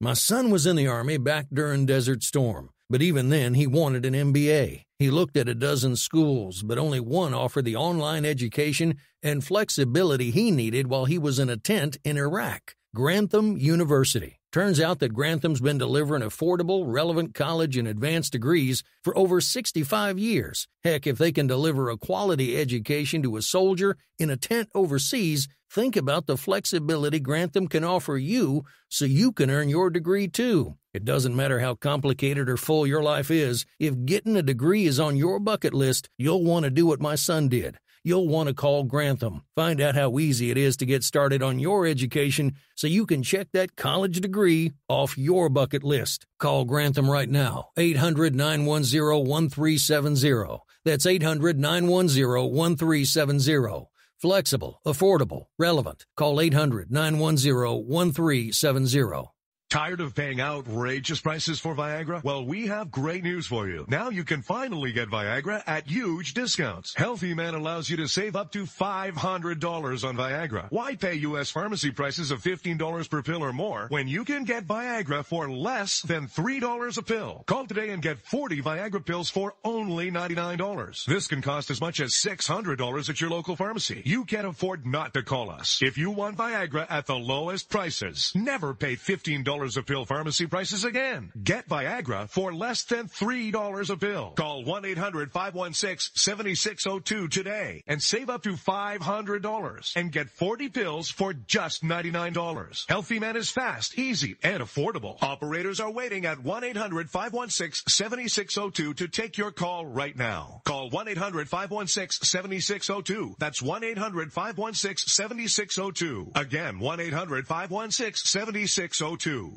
My son was in the Army back during Desert Storm, but even then he wanted an MBA. He looked at a dozen schools, but only one offered the online education and flexibility he needed while he was in a tent in Iraq. Grantham University. Turns out that Grantham's been delivering affordable, relevant college and advanced degrees for over 65 years. Heck, if they can deliver a quality education to a soldier in a tent overseas, think about the flexibility Grantham can offer you so you can earn your degree too. It doesn't matter how complicated or full your life is, if getting a degree is on your bucket list, you'll want to do what my son did. You'll want to call Grantham. Find out how easy it is to get started on your education so you can check that college degree off your bucket list. Call Grantham right now, 800-910-1370. That's 800-910-1370. Flexible, affordable, relevant. Call 800-910-1370. Tired of paying outrageous prices for Viagra? Well, we have great news for you. Now you can finally get Viagra at huge discounts. Healthy Man allows you to save up to $500 on Viagra. Why pay U.S. pharmacy prices of $15 per pill or more when you can get Viagra for less than $3 a pill? Call today and get 40 Viagra pills for only $99. This can cost as much as $600 at your local pharmacy. You can't afford not to call us. If you want Viagra at the lowest prices, never pay $15 a pill pharmacy prices again. Get Viagra for less than $3 a pill. Call 1-800-516-7602 today and save up to $500 and get 40 pills for just $99. Healthy Man is fast, easy, and affordable. Operators are waiting at 1-800-516-7602 to take your call right now. Call 1-800-516-7602. That's 1-800-516-7602. Again, 1-800-516-7602.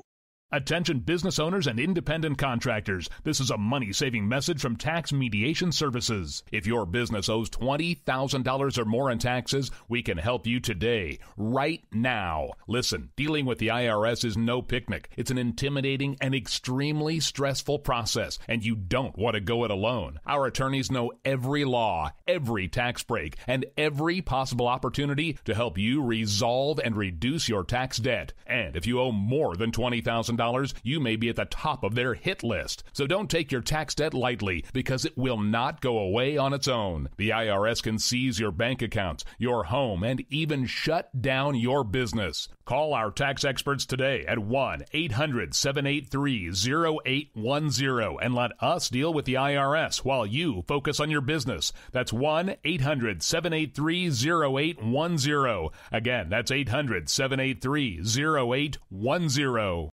Attention business owners and independent contractors. This is a money-saving message from Tax Mediation Services. If your business owes $20,000 or more in taxes, we can help you today, right now. Listen, dealing with the IRS is no picnic. It's an intimidating and extremely stressful process, and you don't want to go it alone. Our attorneys know every law, every tax break, and every possible opportunity to help you resolve and reduce your tax debt. And if you owe more than $20,000, you may be at the top of their hit list. So don't take your tax debt lightly, because it will not go away on its own. The IRS can seize your bank accounts, your home, and even shut down your business. Call our tax experts today at 1-800-783-0810 and let us deal with the IRS while you focus on your business. That's 1-800-783-0810. Again, that's 800-783-0810.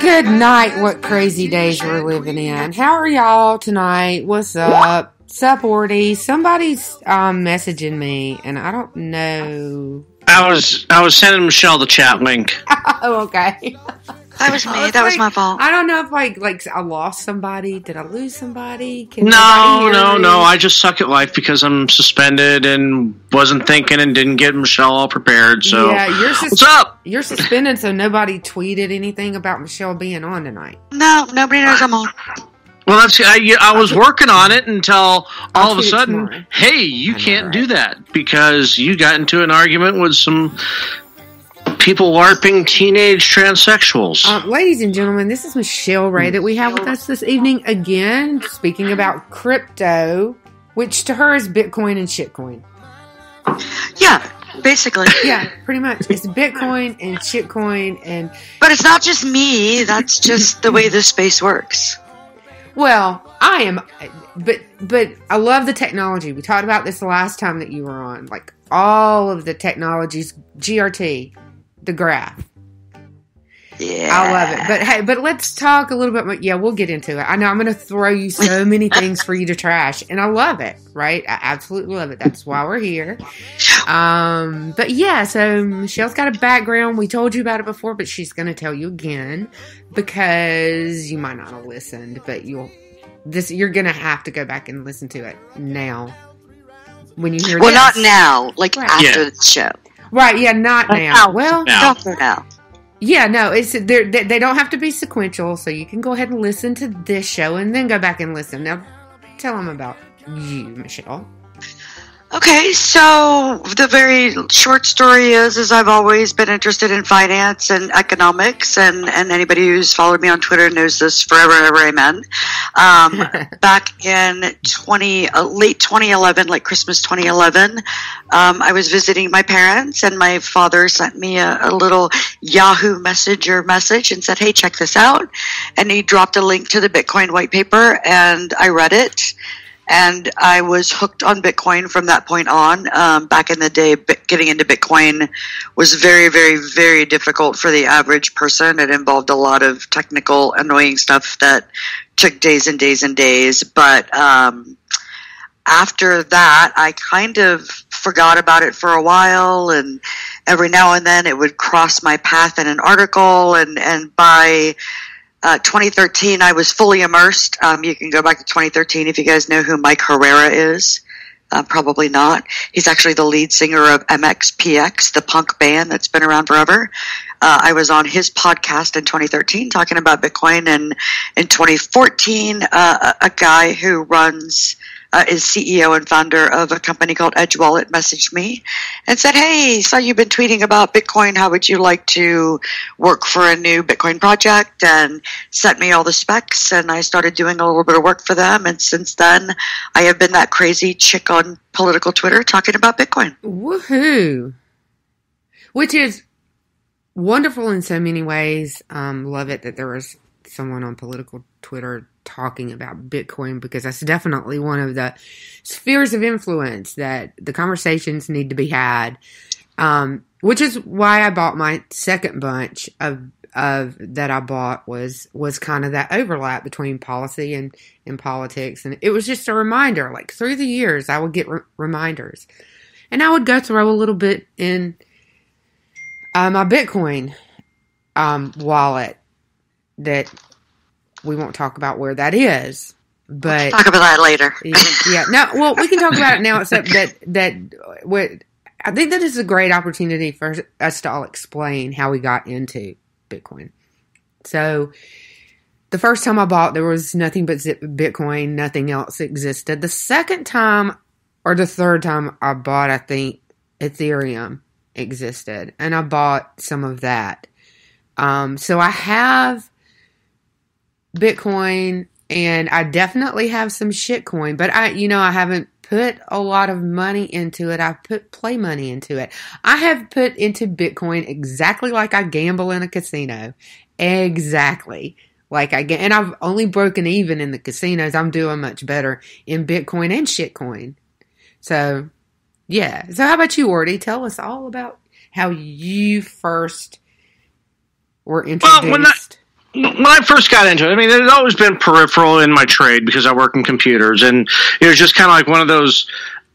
Good night, what crazy days we're living in. How are y'all tonight? What's up? Sup, Orty? Somebody's messaging me, and I don't know. I was sending Michelle the chat link. Oh, okay. That was me. That was my fault. I don't know if I lost somebody. Did I lose somebody? No. I just suck at life because I'm suspended and wasn't thinking and didn't get Michelle all prepared. So yeah, what's up? You're suspended, so nobody tweeted anything about Michelle being on tonight. No, nobody knows I'm on. Well, I was working on it until all of a sudden, tomorrow. hey, you can't do that because you got into an argument with some people LARPing teenage transsexuals. Ladies and gentlemen, this is Michelle Ray that we have with us this evening again, speaking about crypto, which to her is Bitcoin and shitcoin. Yeah, basically. Yeah, pretty much. It's Bitcoin and shitcoin But it's not just me. That's just the way this space works. Well, I am, but I love the technology. We talked about this the last time that you were on. Like all of the technologies, GRT, the graph. Yeah. I love it. But hey, let's talk a little bit more. Yeah, we'll get into it. I know I'm going to throw you so many things for you to trash, and I love it, right? I absolutely love it. That's why we're here. But yeah, so Michelle's got a background. We told you about it before, but she's going to tell you again because you might not have listened, but you're going to have to go back and listen to it now. When you hear Well, this. not now, like after the show. Right, yeah, not now. Well, Don't go now. yeah, no, they don't have to be sequential, so you can go ahead and listen to this show and then go back and listen. Now, tell them about you, Michelle. Okay, so the very short story is I've always been interested in finance and economics, and anybody who's followed me on Twitter knows this forever, ever, amen. Back in late 2011, like Christmas 2011, I was visiting my parents, and my father sent me a little Yahoo Messenger message and said, hey, check this out. And he dropped a link to the Bitcoin white paper, and I read it. And I was hooked on Bitcoin from that point on. Back in the day, getting into Bitcoin was very, very, very difficult for the average person. It involved a lot of technical, annoying stuff that took days and days and days. But after that, I kind of forgot about it for a while. And every now and then it would cross my path in an article. And by 2013, I was fully immersed. You can go back to 2013 if you guys know who Mike Herrera is. Probably not. He's actually the lead singer of MXPX, the punk band that's been around forever. I was on his podcast in 2013 talking about Bitcoin. And in 2014, a guy who is CEO and founder of a company called Edge Wallet messaged me and said, hey, saw you've been tweeting about Bitcoin. How would you like to work for a new Bitcoin project? And sent me all the specs, and I started doing a little bit of work for them. And since then, I have been that crazy chick on political Twitter talking about Bitcoin. Woohoo! Which is wonderful in so many ways. Love it that there was someone on political Twitter talking about Bitcoin, because that's definitely one of the spheres of influence that the conversations need to be had. Which is why I bought my second bunch of that I bought was kind of that overlap between policy and politics. And it was just a reminder, like through the years, I would get reminders, and I would go throw a little bit in my Bitcoin wallet that we won't talk about where that is, but Talk about that later. yeah. No, well, we can talk about it now. Except that I think that is a great opportunity for us to all explain how we got into Bitcoin. So, the first time I bought, there was nothing but Bitcoin. Nothing else existed. The second time or the third time I bought, I think Ethereum existed, and I bought some of that. So I have Bitcoin, and I definitely have some shitcoin, but I haven't put a lot of money into it. I've put play money into it. I have put into Bitcoin exactly like I gamble in a casino. Exactly like and I've only broken even in the casinos. I'm doing much better in Bitcoin and shitcoin. So, yeah. So how about you, Ordy? Tell us all about how you first were introduced. When I first got into it, I mean, it had always been peripheral in my trade because I work in computers, and it was just kind of like one of those,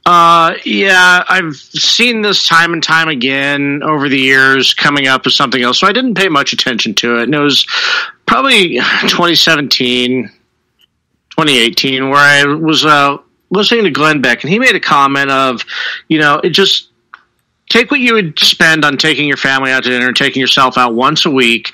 I've seen this time and time again over the years coming up with something else, so I didn't pay much attention to it, and it was probably 2017, 2018, where I was listening to Glenn Beck, and he made a comment of, it just take what you would spend on taking your family out to dinner, taking yourself out once a week,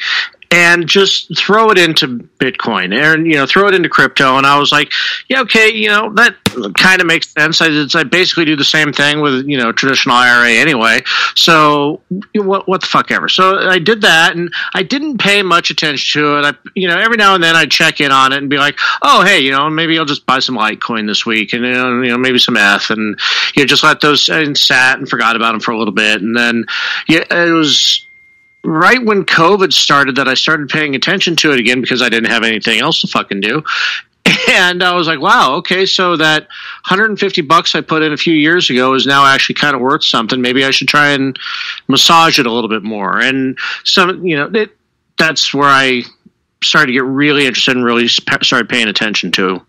and just throw it into Bitcoin and, throw it into crypto. And I was like, yeah, okay, that kind of makes sense. I basically do the same thing with, traditional IRA anyway. So what the fuck ever. So I did that, and I didn't pay much attention to it. Every now and then I'd check in on it and be like, oh, hey, maybe I'll just buy some Litecoin this week, and, maybe some ETH, and, just let those, and sat and forgot about them for a little bit. And then, it was right when COVID started that I started paying attention to it again, because I didn't have anything else to fucking do. And I was like, wow, okay, so that $150 I put in a few years ago is now actually kind of worth something. Maybe I should try and massage it a little bit more. And that's where I started to get really interested and really started paying attention to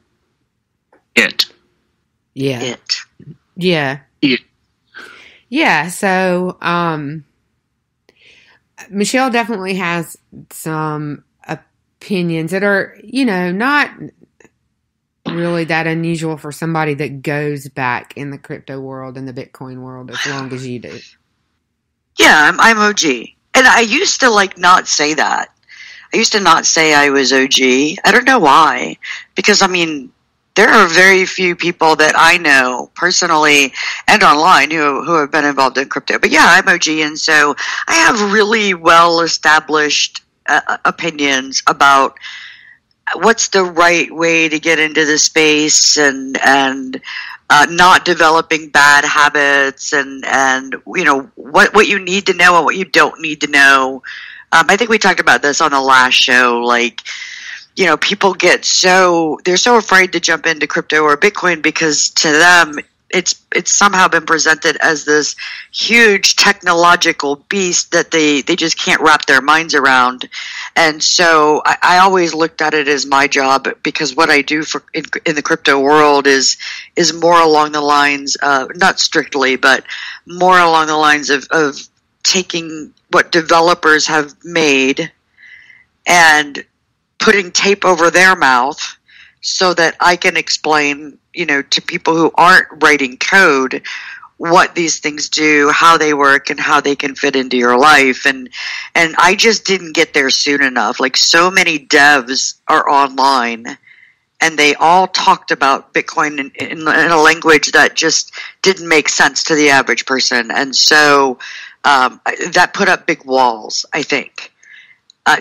it. Yeah. It. Yeah. It. Yeah, so Michelle definitely has some opinions that are, not really that unusual for somebody that goes back in the crypto world and the Bitcoin world as long as you do. Yeah, I'm OG. And I used to not say that. I used to not say I was OG. I don't know why. Because there are very few people that I know personally and online who have been involved in crypto. But yeah, I'm OG, and so I have really well established opinions about what's the right way to get into the space, and not developing bad habits, and what you need to know and what you don't need to know. I think we talked about this on the last show. People they're so afraid to jump into crypto or Bitcoin because to them it's somehow been presented as this huge technological beast that they just can't wrap their minds around. And so I always looked at it as my job, because what I do in the crypto world is more along the lines of, not strictly, but more along the lines of taking what developers have made and putting tape over their mouth so that I can explain, to people who aren't writing code what these things do, how they work, and how they can fit into your life. And I just didn't get there soon enough. So many devs are online, and they all talked about Bitcoin in a language that just didn't make sense to the average person. And so that put up big walls, I think,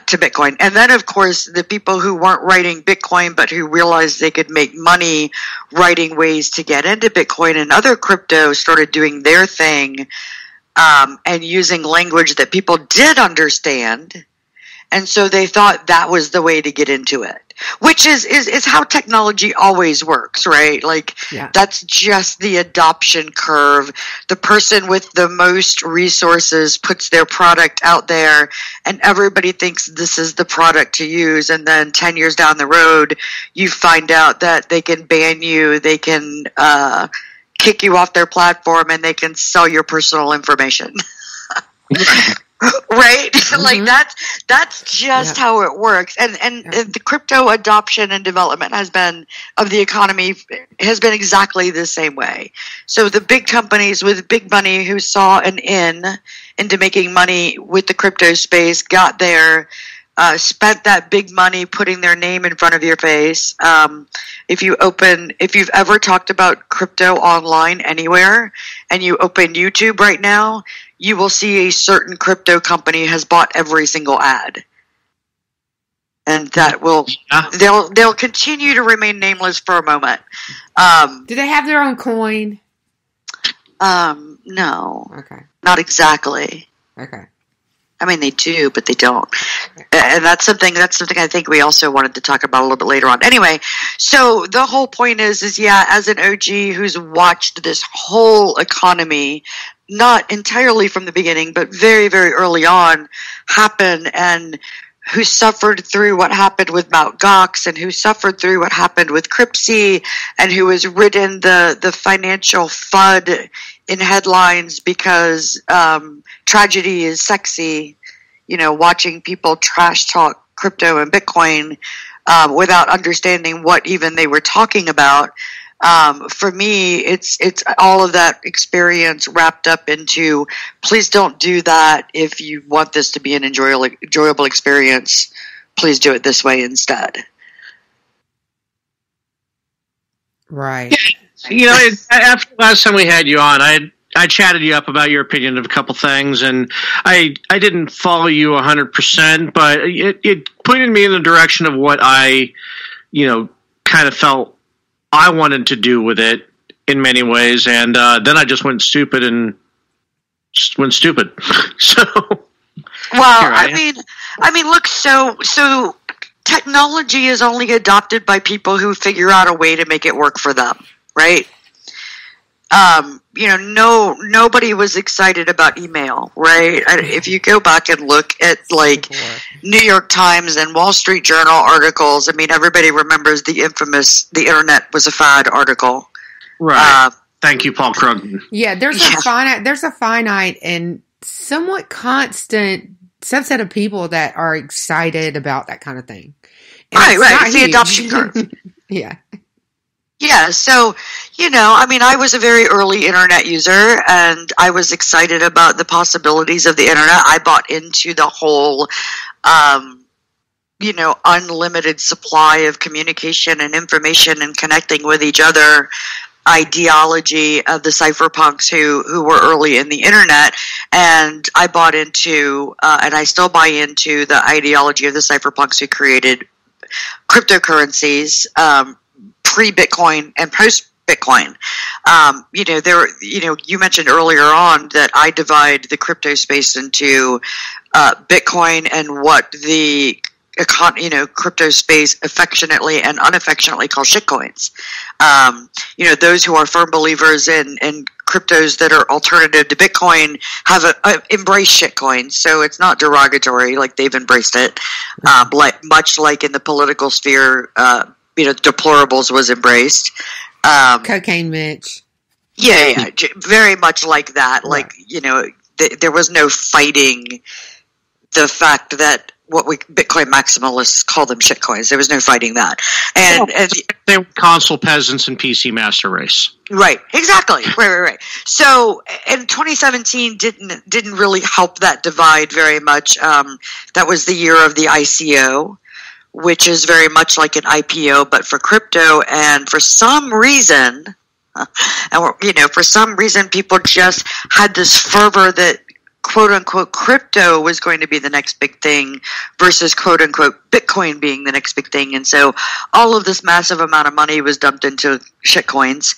to Bitcoin. And then, of course, the people who weren't writing Bitcoin but who realized they could make money writing ways to get into Bitcoin and other crypto started doing their thing, and using language that people did understand. And so they thought that was the way to get into it, which is how technology always works, right? That's just the adoption curve. The person with the most resources puts their product out there, and everybody thinks this is the product to use. And then 10 years down the road, you find out that they can ban you, they can kick you off their platform, and they can sell your personal information. Right? Mm-hmm. That's just how it works. And the crypto adoption and development of the economy has been exactly the same way. So the big companies with big money who saw an into making money with the crypto space got there, spent that big money putting their name in front of your face. If you've ever talked about crypto online anywhere and you open YouTube right now, you will see a certain crypto company has bought every single ad. And that they'll continue to remain nameless for a moment. Do they have their own coin? No. Okay. Not exactly. Okay. They do, but they don't. And that's something I think we also wanted to talk about a little bit later on. Anyway, so the whole point is as an OG who's watched this whole economy, not entirely from the beginning, but very, very early on, happen, and who suffered through what happened with Mt. Gox, and who suffered through what happened with Cryptsy, and who has ridden the financial FUD in headlines because tragedy is sexy, watching people trash talk crypto and Bitcoin without understanding what even they were talking about. For me, it's all of that experience wrapped up into, please don't do that. If you want this to be an enjoyable experience, please do it this way instead. Right. After the last time we had you on, I chatted you up about your opinion of a couple things, and I didn't follow you 100%, but it pointed me in the direction of what I, kind of felt I wanted to do with it in many ways, and then I just went stupid. So, well, I mean, look, so technology is only adopted by people who figure out a way to make it work for them, right? Nobody was excited about email, right? If you go back and look at New York Times and Wall Street Journal articles, I mean, everybody remembers the infamous "the internet was a fad" article. Right. Thank you, Paul Krugman. Yeah, there's a finite and somewhat constant subset of people that are excited about that kind of thing. And right. It's the adoption curve. Yeah. Yeah, so, I was a very early internet user, and I was excited about the possibilities of the internet. I bought into the whole, unlimited supply of communication and information and connecting with each other ideology of the cypherpunks who were early in the internet. And I bought into, and I still buy into, the ideology of the cypherpunks who created cryptocurrencies, pre-Bitcoin and post-Bitcoin. You mentioned earlier on that I divide the crypto space into Bitcoin and what the crypto space affectionately and unaffectionately call shitcoins. Those who are firm believers in cryptos that are alternative to Bitcoin have embraced shitcoins, so it's not derogatory. Like, they've embraced it, much like in the political sphere. Deplorables was embraced. Cocaine Mitch. Yeah, very much like that. Right. There was no fighting the fact that what Bitcoin maximalists call them shitcoins. There was no fighting that. And they were console peasants and PC master race. Right, exactly. Right. So, and 2017 didn't really help that divide very much. That was the year of the ICO, which is very much like an IPO, but for crypto. And for some reason, people just had this fervor that quote unquote crypto was going to be the next big thing versus quote unquote Bitcoin being the next big thing. And so all of this massive amount of money was dumped into shitcoins,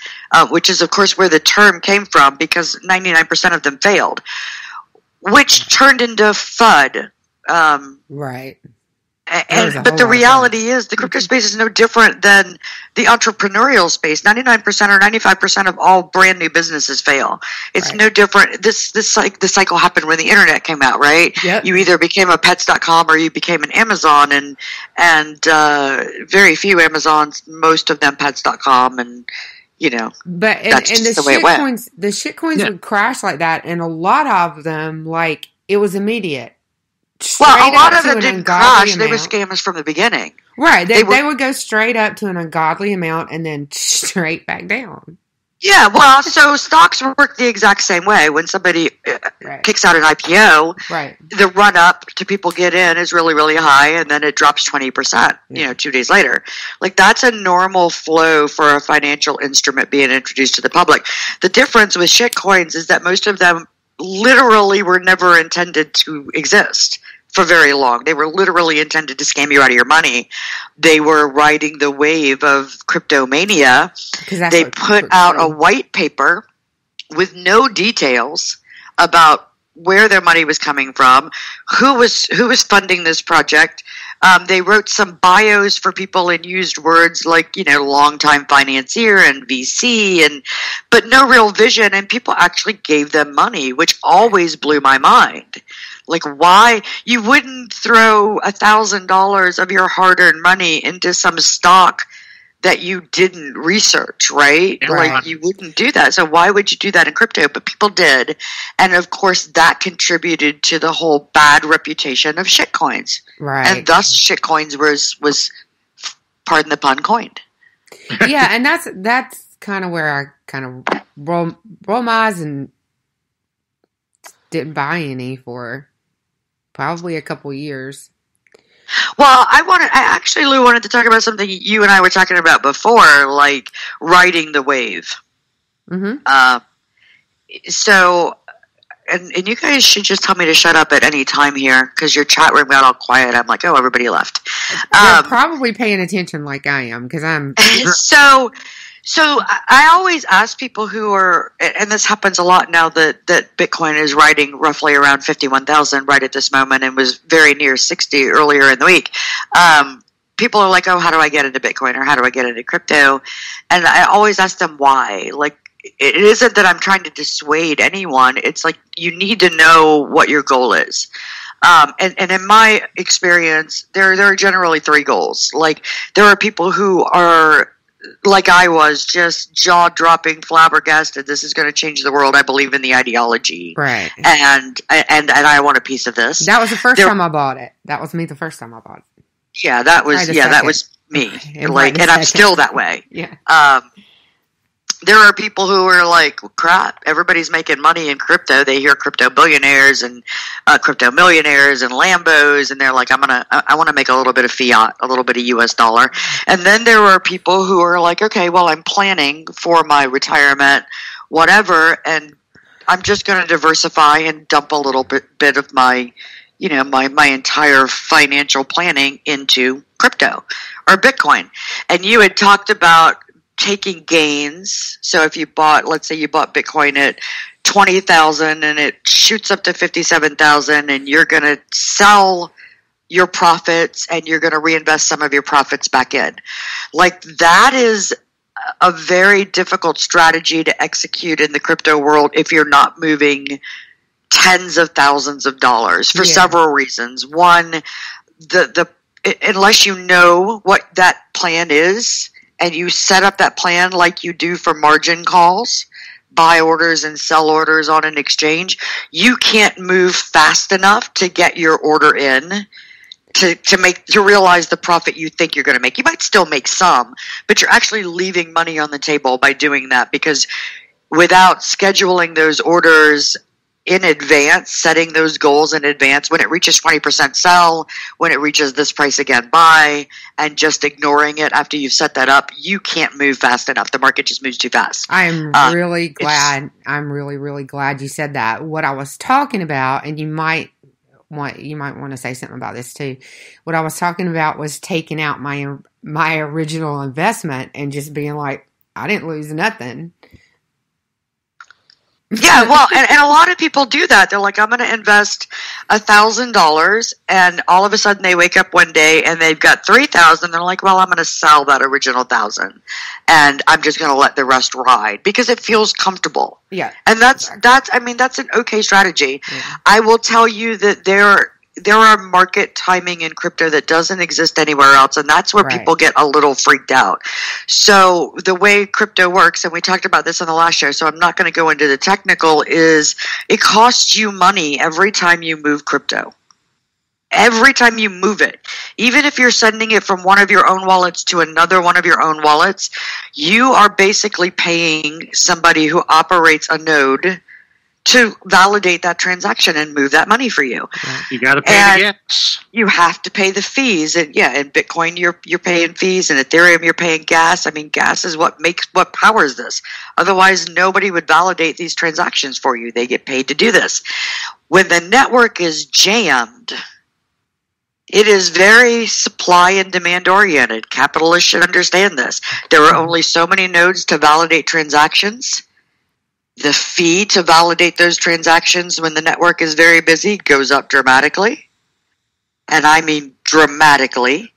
which is of course where the term came from, because 99% of them failed, which turned into FUD. Right. But the reality is the crypto space is no different than the entrepreneurial space. 99% or 95% of all brand new businesses fail. It's no different. This cycle happened when the internet came out, right? Yep. You either became a pets.com or you became an Amazon, and very few Amazons, most of them pets.com, and but that's just the way it went. The shitcoins would crash like that, and a lot of them, it was immediate. Well, a lot of them didn't crash. They were scammers from the beginning. Right. They would go straight up to an ungodly amount and then straight back down. Yeah, well, so stocks work the exact same way. When somebody kicks out an IPO, the run-up to people get in is really, really high, and then it drops 20%, 2 days later. That's a normal flow for a financial instrument being introduced to the public. The difference with shitcoins is that most of them literally were never intended to exist for very long. They were literally intended to scam you out of your money. They were riding the wave of cryptomania. They put out a white paper with no details about where their money was coming from, who was funding this project. They wrote some bios for people and used words like, longtime financier and VC, but no real vision, and people actually gave them money, which always blew my mind. Why you wouldn't throw $1,000 of your hard-earned money into some stock that you didn't research, right? You wouldn't do that. So why would you do that in crypto? But people did. And of course that contributed to the whole bad reputation of shitcoins. Right. And thus shitcoins was, pardon the pun, coined. Yeah, and that's kind of where I kind of roll my eyes and didn't buy any for probably a couple years. Well, I actually, Lou, wanted to talk about something you and I were talking about before, like riding the wave. Mm-hmm. So, and you guys should just tell me to shut up at any time here, because your chat room got all quiet. I'm like, oh, everybody left. They're probably paying attention like I am, because I'm... So I always ask people who are, and this happens a lot now that Bitcoin is riding roughly around 51,000 right at this moment, and was very near 60 earlier in the week. People are like, oh, how do I get into Bitcoin, or how do I get into crypto? And I always ask them why. Like, it isn't that I'm trying to dissuade anyone. It's like, you need to know what your goal is. And in my experience, there are generally three goals. Like, there are people who are, like I was, just jaw-dropping, flabbergasted. This is going to change the world. I believe in the ideology, right? And I want a piece of this. That was the first time I bought it. That was me the first time I bought it. Yeah, that was me. And I'm still that way. Yeah. There are people who are like, crap, everybody's making money in crypto. They hear crypto billionaires and crypto millionaires and Lambos, and they're like, I want to make a little bit of fiat, a little bit of US dollar. And then there are people who are like, okay, well, I'm planning for my retirement, whatever, and I'm just going to diversify and dump a little bit of my, my entire financial planning into crypto or Bitcoin. And you had talked about taking gains. So if you bought, let's say you bought Bitcoin at 20,000 and it shoots up to 57,000, and you're going to sell your profits and you're going to reinvest some of your profits back in. Like, that is a very difficult strategy to execute in the crypto world if you're not moving tens of thousands of dollars for several reasons. One, unless you know what that plan is, and you set up that plan like you do for margin calls, buy orders and sell orders on an exchange, you can't move fast enough to get your order in to realize the profit you think you're going to make. You might still make some, but you're actually leaving money on the table by doing that, because without scheduling those orders in advance, setting those goals in advance, when it reaches 20% sell, when it reaches this price again buy, and just ignoring it after you've set that up, you can't move fast enough. The market just moves too fast. I'm really glad. I'm really, really glad you said that. What I was talking about, and you might want to say something about this too. What I was talking about was taking out my original investment and just being like, I didn't lose nothing. Yeah, well, and a lot of people do that. They're like, I'm going to invest $1,000, and all of a sudden they wake up one day and they've got 3,000. They're like, well, I'm going to sell that original 1,000, and I'm just going to let the rest ride because it feels comfortable. Yeah, and that's an okay strategy. Yeah. I will tell you that there are market timing in crypto that doesn't exist anywhere else, and that's where people get a little freaked out. So the way crypto works, and we talked about this on the last show, so I'm not going to go into the technical, is it costs you money every time you move crypto. Every time you move it, even if you're sending it from one of your own wallets to another one of your own wallets, you are basically paying somebody who operates a node to validate that transaction and move that money for you. You got to pay the gas. You have to pay the fees, and in Bitcoin you're paying fees, and Ethereum you're paying gas. I mean, gas is what powers this. Otherwise, nobody would validate these transactions for you. They get paid to do this. When the network is jammed, it is very supply and demand oriented. Capitalists should understand this. There are only so many nodes to validate transactions. The fee to validate those transactions when the network is very busy goes up dramatically. And I mean dramatically.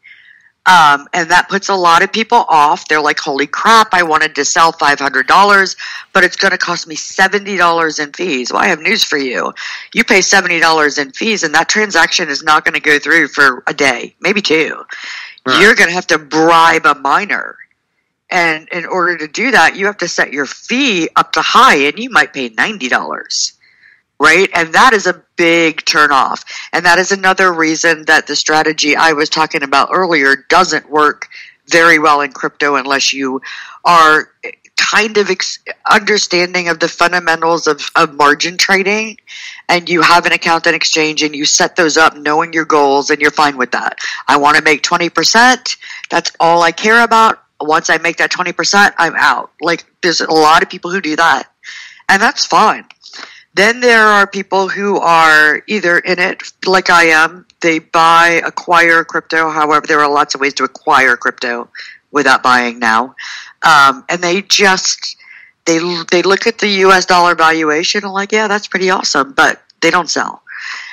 And that puts a lot of people off. They're like, holy crap, I wanted to sell $500, but it's going to cost me $70 in fees. Well, I have news for you. You pay $70 in fees, and that transaction is not going to go through for a day, maybe two. Right. You're going to have to bribe a miner. And in order to do that, you have to set your fee up to high, and you might pay $90, right? And that is a big turnoff. And that is another reason that the strategy I was talking about earlier doesn't work very well in crypto unless you are kind of understanding of the fundamentals of margin trading, and you have an account and exchange and you set those up knowing your goals, and you're fine with that. I want to make 20%. That's all I care about. Once I make that 20%, I'm out. Like, there's a lot of people who do that, and that's fine. Then there are people who are either in it, like I am. They acquire crypto. However, there are lots of ways to acquire crypto without buying now. And they look at the US dollar valuation and like, yeah, that's pretty awesome, but they don't sell.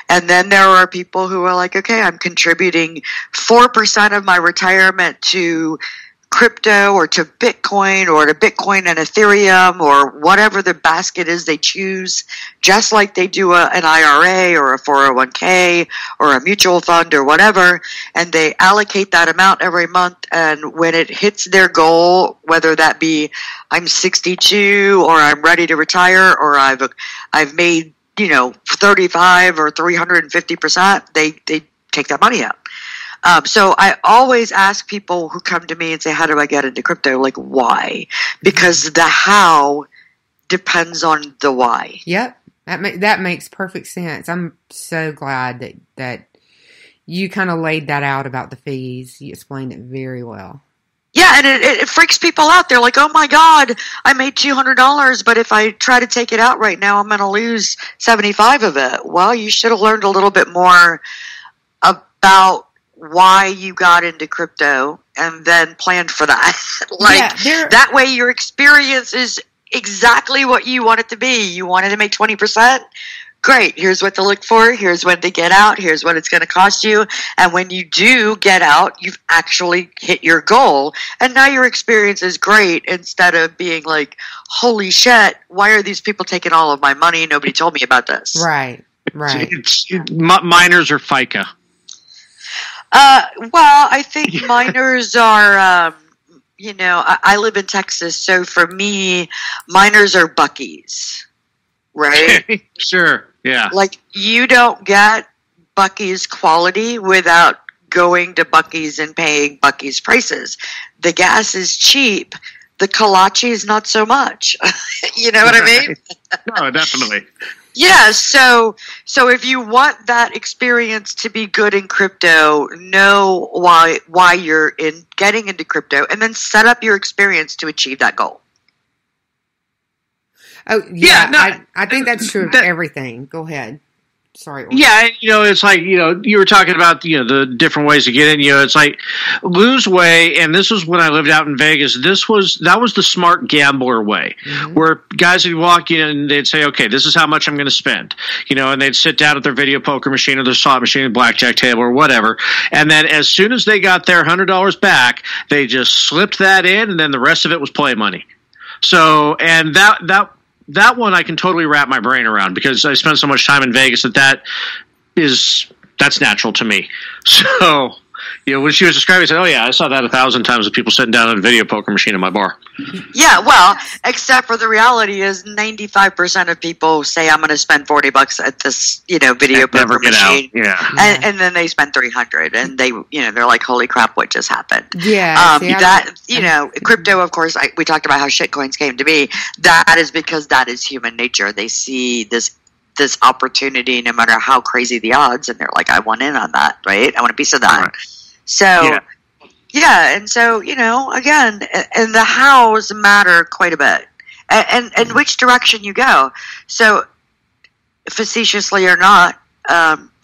And then there are people who are like, okay, I'm contributing 4% of my retirement to crypto or to Bitcoin or to Bitcoin and Ethereum or whatever the basket is they choose, just like they do an IRA or a 401k or a mutual fund or whatever, and they allocate that amount every month, and when it hits their goal, whether that be I'm 62 or I'm ready to retire or I've made 35 or 350%, they take that money out. So I always ask people who come to me and say, how do I get into crypto? Like, why? Because the how depends on the why. Yep. That makes perfect sense. I'm so glad that you kind of laid that out about the fees. You explained it very well. Yeah, and it freaks people out. They're like, oh my God, I made $200, but if I try to take it out right now, I'm going to lose 75 of it. Well, you should have learned a little bit more about why you got into crypto and then planned for that. That way your experience is exactly what you want it to be. You wanted to make 20%? Great. Here's what to look for. Here's when to get out. Here's what it's going to cost you. And when you do get out, you've actually hit your goal. And now your experience is great, instead of being like, holy shit, why are these people taking all of my money? Nobody told me about this. Right. Miners are FICA. Well, I think miners are, I live in Texas, so for me, miners are Buc-ee's, right? Sure, yeah. Like, you don't get Buc-ee's quality without going to Buc-ee's and paying Buc-ee's prices. The gas is cheap. The kolache is not so much. You know what I mean? No, definitely. Yeah, so if you want that experience to be good in crypto, know why you're getting into crypto, and then set up your experience to achieve that goal. Oh, yeah, I think that's true of everything. Go ahead. Sorry. Yeah, it's like, you were talking about, the different ways to get in. It's like lose weight, and this was when I lived out in Vegas. That was the smart gambler way, where guys would walk in and they'd say, okay, this is how much I'm going to spend, and they'd sit down at their video poker machine or their slot machine, or blackjack table or whatever, and then as soon as they got their $100 back, they just slipped that in, and then the rest of it was play money. So, and that one I can totally wrap my brain around, because I spent so much time in Vegas that's natural to me. So, when she was describing, I said, oh yeah, I saw that 1,000 times with people sitting down at a video poker machine in my bar. Yeah, well, except for the reality is 95% of people say, I'm going to spend $40 at this, video poker machine. Yeah. And then they spend $300, and they, they're like, holy crap, what just happened? Yeah. Crypto, of course, we talked about how shitcoins came to be. That is because that is human nature. They see this opportunity, no matter how crazy the odds, and they're like, I want in on that, right? I want a piece of that. Right. So, and so, again, and the hows matter quite a bit, and which direction you go. So, facetiously or not,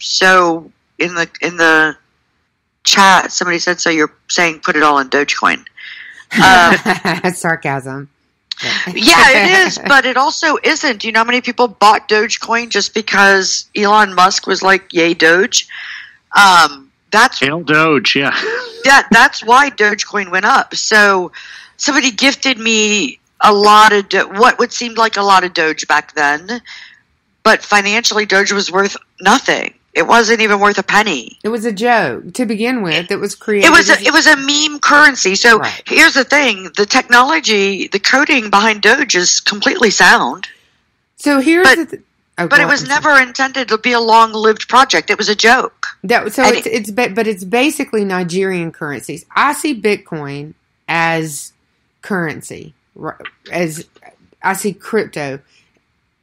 so in the chat, somebody said, so you're saying put it all in Dogecoin. Sarcasm. Yeah, it is, but it also isn't. You know how many people bought Dogecoin just because Elon Musk was like, yay, Doge? That's Hail Doge, yeah. That's why Dogecoin went up. So somebody gifted me a lot of what would seem like a lot of Doge back then, but financially Doge was worth nothing. It wasn't even worth a penny. It was a joke to begin with. It was created. It was a meme currency. So Here's the thing: the technology, the coding behind Doge is completely sound. So but it was never intended to be a long-lived project. It was a joke. It's basically Nigerian currencies. I see Bitcoin as currency. as I see crypto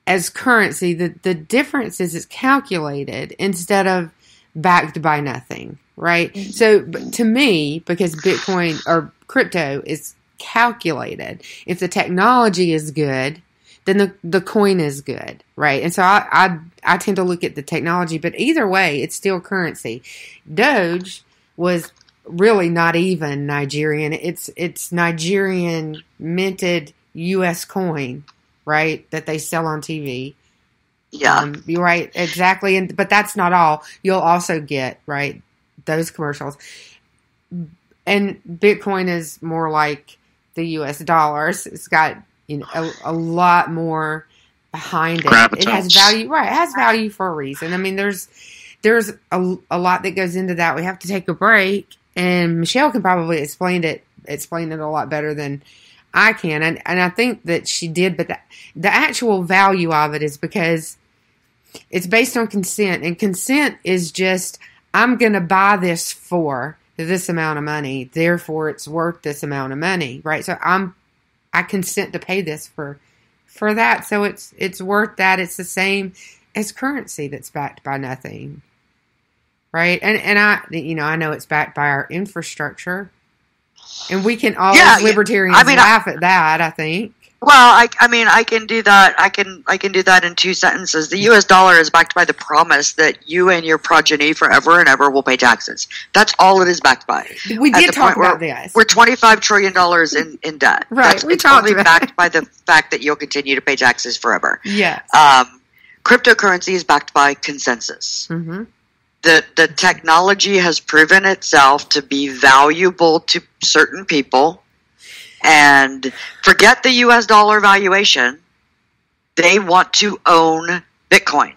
as currency. The difference is it's calculated instead of backed by nothing, right? So to me, because Bitcoin or crypto is calculated, if the technology is good, then the coin is good, right? And so I tend to look at the technology, but either way, it's still currency. Doge was really not even Nigerian. It's Nigerian minted U.S. coin, right? That they sell on TV. Yeah. You're right. Exactly. But that's not all. You'll also get, right, those commercials. And Bitcoin is more like the U.S. dollars. It's got, a lot more behind it. Gravitas. It has value. Right. It has value for a reason. I mean, there's a lot that goes into that. We have to take a break. And Michelle can probably explain it a lot better than I can. And I think that she did. But the actual value of it is because it's based on consent, and consent is just, I'm going to buy this for this amount of money, therefore it's worth this amount of money, right? So I consent to pay this for that, so it's worth that. It's the same as currency that's backed by nothing, right? And I know it's backed by our infrastructure, and we can all libertarians laugh at that, I think. Well, I can do that. I can do that in 2 sentences. The U.S. dollar is backed by the promise that you and your progeny forever and ever will pay taxes. That's all it is backed by. We did talk about this. We're $25 trillion in debt. Right. It's only backed by the fact that you'll continue to pay taxes forever. Yes. Cryptocurrency is backed by consensus. Mm-hmm. The technology has proven itself to be valuable to certain people. And forget the U.S. dollar valuation. They want to own Bitcoin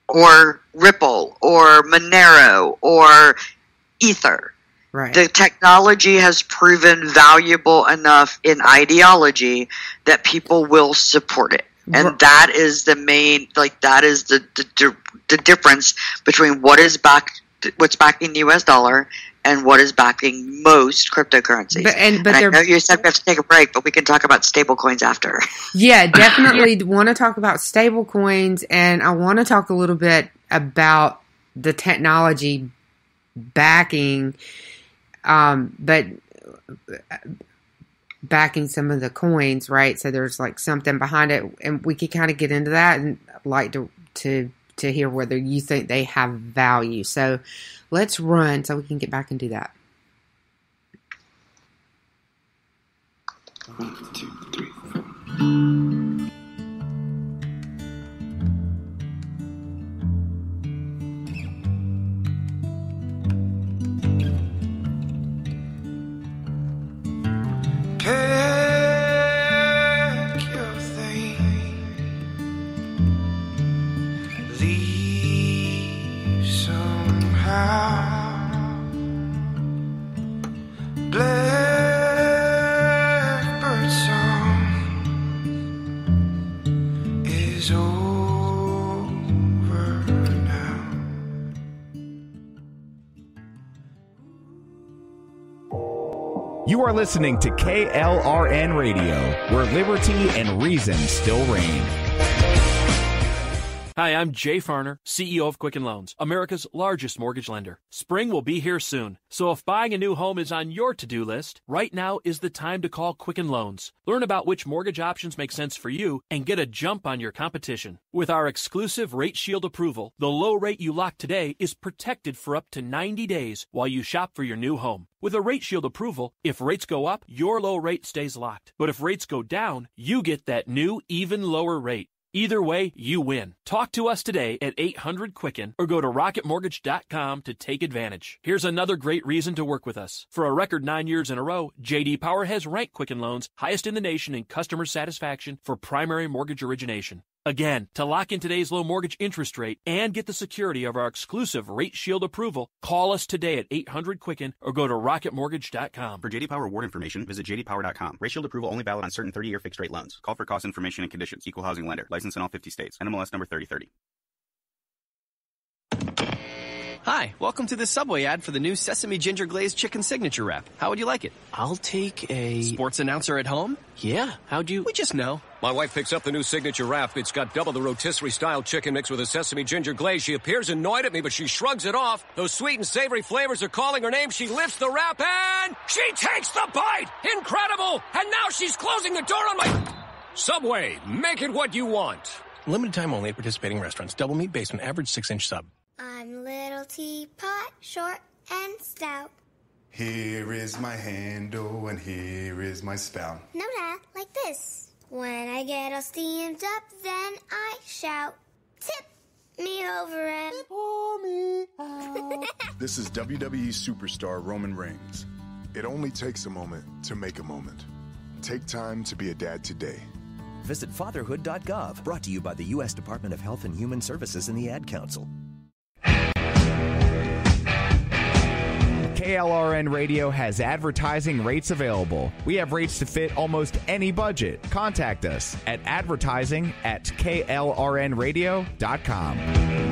or Ripple or Monero or Ether. Right. The technology has proven valuable enough in ideology that people will support it. And that is the main, that is the difference between what's backing the U.S. dollar and what is backing most cryptocurrencies. But I know you said we have to take a break, but we can talk about stable coins after. Yeah, definitely want to talk about stable coins, and I want to talk a little bit about the technology backing, but backing some of the coins, right? So there's something behind it, and we could kind of get into that, and I'd like to hear whether you think they have value. So let's run so we can get back and do that. 1, 2, 3, 4. You are listening to KLRN Radio, where liberty and reason still reign. Hi, I'm Jay Farner, CEO of Quicken Loans, America's largest mortgage lender. Spring will be here soon, so if buying a new home is on your to-do list, right now is the time to call Quicken Loans. Learn about which mortgage options make sense for you and get a jump on your competition. With our exclusive Rate Shield approval, the low rate you lock today is protected for up to 90 days while you shop for your new home. With a Rate Shield approval, if rates go up, your low rate stays locked. But if rates go down, you get that new, even lower rate. Either way, you win. Talk to us today at 800-QUICKEN or go to rocketmortgage.com to take advantage. Here's another great reason to work with us. For a record 9 years in a row, J.D. Power has ranked Quicken Loans highest in the nation in customer satisfaction for primary mortgage origination. Again, to lock in today's low mortgage interest rate and get the security of our exclusive Rate Shield approval, call us today at 800-QUICKEN or go to rocketmortgage.com. For J.D. Power award information, visit jdpower.com. Rate Shield approval only valid on certain 30-year fixed-rate loans. Call for cost information and conditions. Equal housing lender. License in all 50 states. NMLS number 3030. Hi, welcome to the Subway ad for the new Sesame Ginger Glazed Chicken Signature Wrap. How would you like it? I'll take a... Sports announcer at home? Yeah, how'd you... We just know. My wife picks up the new Signature Wrap. It's got double the rotisserie-style chicken mix with a sesame ginger glaze. She appears annoyed at me, but she shrugs it off. Those sweet and savory flavors are calling her name. She lifts the wrap and... she takes the bite! Incredible! And now she's closing the door on my... Subway, make it what you want. Limited time only at participating restaurants. Double meat based on average 6-inch sub. I'm little teapot, short and stout. Here is my handle and here is my spout. No, Dad, like this. When I get all steamed up, then I shout, tip me over and pour me out. This is WWE superstar Roman Reigns. It only takes a moment to make a moment. Take time to be a dad today. Visit fatherhood.gov, brought to you by the U.S. Department of Health and Human Services and the Ad Council. KLRN Radio has advertising rates available. We have rates to fit almost any budget. Contact us at advertising@klrnradio.com.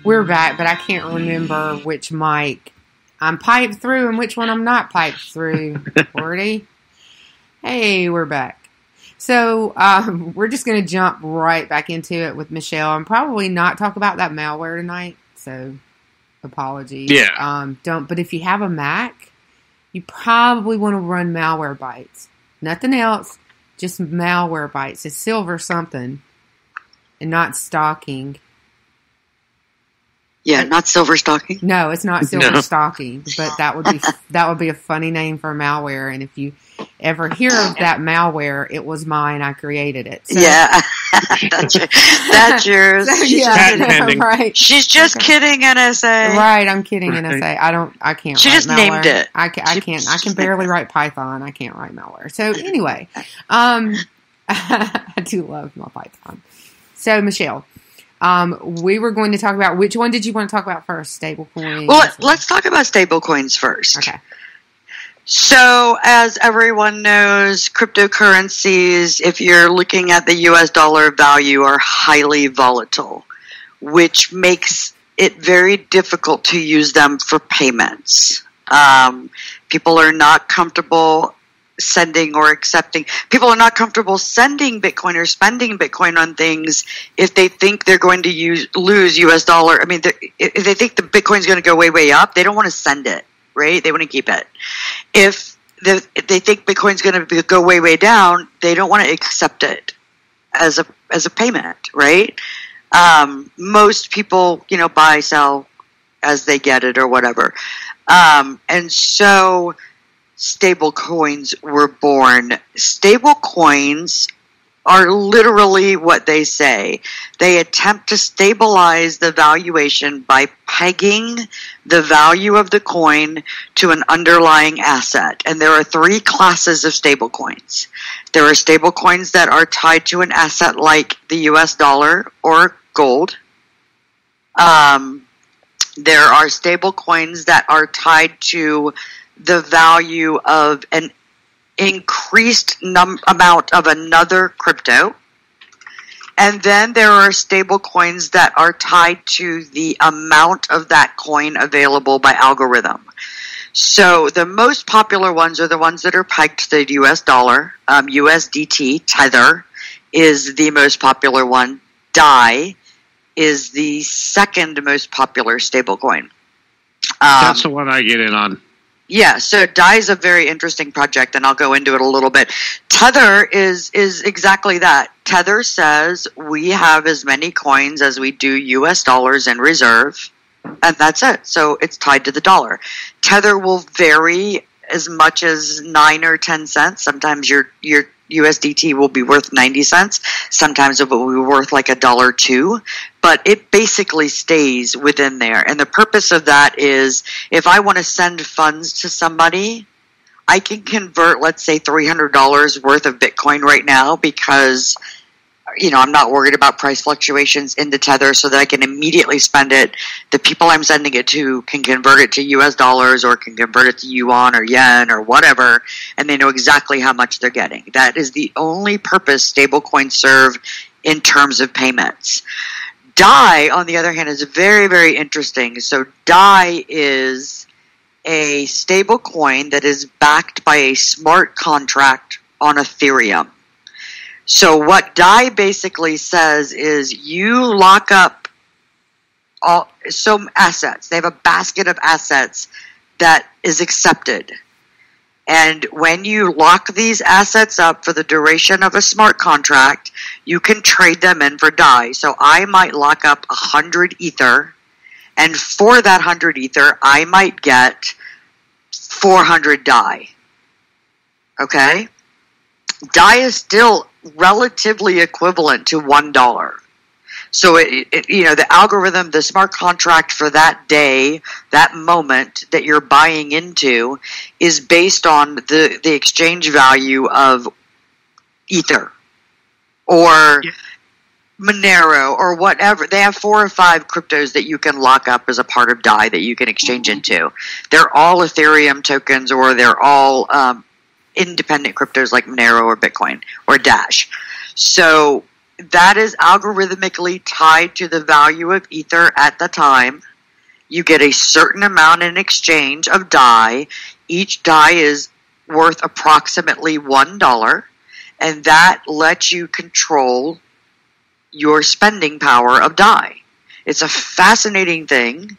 We're back, but I can't remember which mic I'm piped through and which one I'm not piped through. Wordy. Hey, we're back. So we're just going to jump right back into it with Michelle and probably not talk about that malware tonight. So apologies. Yeah. But if you have a Mac, you probably want to run Malwarebytes. Nothing else, just Malwarebytes. It's silver something and not stocking. Yeah, not silver stocking. No, it's not silver stocking, but that would be a funny name for malware. And if you ever hear of that malware, it was mine. I created it. So, yeah, that's yours. Right. She's just kidding, NSA. Right, I'm kidding, NSA. I can't. She write just malware. named it. I can't. I can barely write Python. I can't write malware. So anyway, I do love my Python. So Michelle. We were going to talk about, which one did you want to talk about first? Stablecoins? Well, let's talk about stablecoins first. Okay. So, as everyone knows, cryptocurrencies, if you're looking at the US dollar value, are highly volatile, which makes it very difficult to use them for payments. People are not comfortable sending or accepting. People are not comfortable sending Bitcoin or spending Bitcoin on things if they think they're going to lose US dollar. I mean, if they think the Bitcoin's going to go way, way up, they don't want to send it, right? They want to keep it. If they think Bitcoin's going to go way, way down, they don't want to accept it as a payment, right? Most people, buy, sell as they get it or whatever. And so stable coins were born. Stable coins are literally what they say. They attempt to stabilize the valuation by pegging the value of the coin to an underlying asset. And there are three classes of stable coins. There are stable coins that are tied to an asset like the US dollar or gold. There are stable coins that are tied to the value of an increased amount of another crypto. And then there are stable coins that are tied to the amount of that coin available by algorithm. So the most popular ones are the ones that are pegged to the US dollar. USDT, Tether, is the most popular one. DAI is the second most popular stablecoin. That's the one I get in on. Yeah, so DAI is a very interesting project, and I'll go into it a little bit. Tether is exactly that. Tether says we have as many coins as we do U.S. dollars in reserve, and that's it. So it's tied to the dollar. Tether will vary as much as 9 or 10 cents. Sometimes your USDT will be worth 90 cents. Sometimes it will be worth like $1.02. But it basically stays within there. And the purpose of that is if I want to send funds to somebody, I can convert, let's say, $300 worth of Bitcoin right now because, I'm not worried about price fluctuations into Tether so that I can immediately spend it. The people I'm sending it to can convert it to US dollars or can convert it to yuan or yen or whatever, and they know exactly how much they're getting. That is the only purpose stablecoins serve in terms of payments. DAI, on the other hand, is very, very interesting. So DAI is a stablecoin that is backed by a smart contract on Ethereum. So what DAI basically says is you lock up some assets. They have a basket of assets that is accepted. And when you lock these assets up for the duration of a smart contract, you can trade them in for DAI. So I might lock up 100 Ether, and for that 100 Ether, I might get 400 DAI. Okay? DAI is still relatively equivalent to $1. So the algorithm, the smart contract for that day, that moment that you're buying into is based on the exchange value of Ether or Monero or whatever. They have 4 or 5 cryptos that you can lock up as a part of DAI that you can exchange into. They're all Ethereum tokens, or they're all independent cryptos like Monero or Bitcoin or Dash. So that is algorithmically tied to the value of Ether at the time. You get a certain amount in exchange of DAI. Each DAI is worth approximately $1, and that lets you control your spending power of DAI. It's a fascinating thing,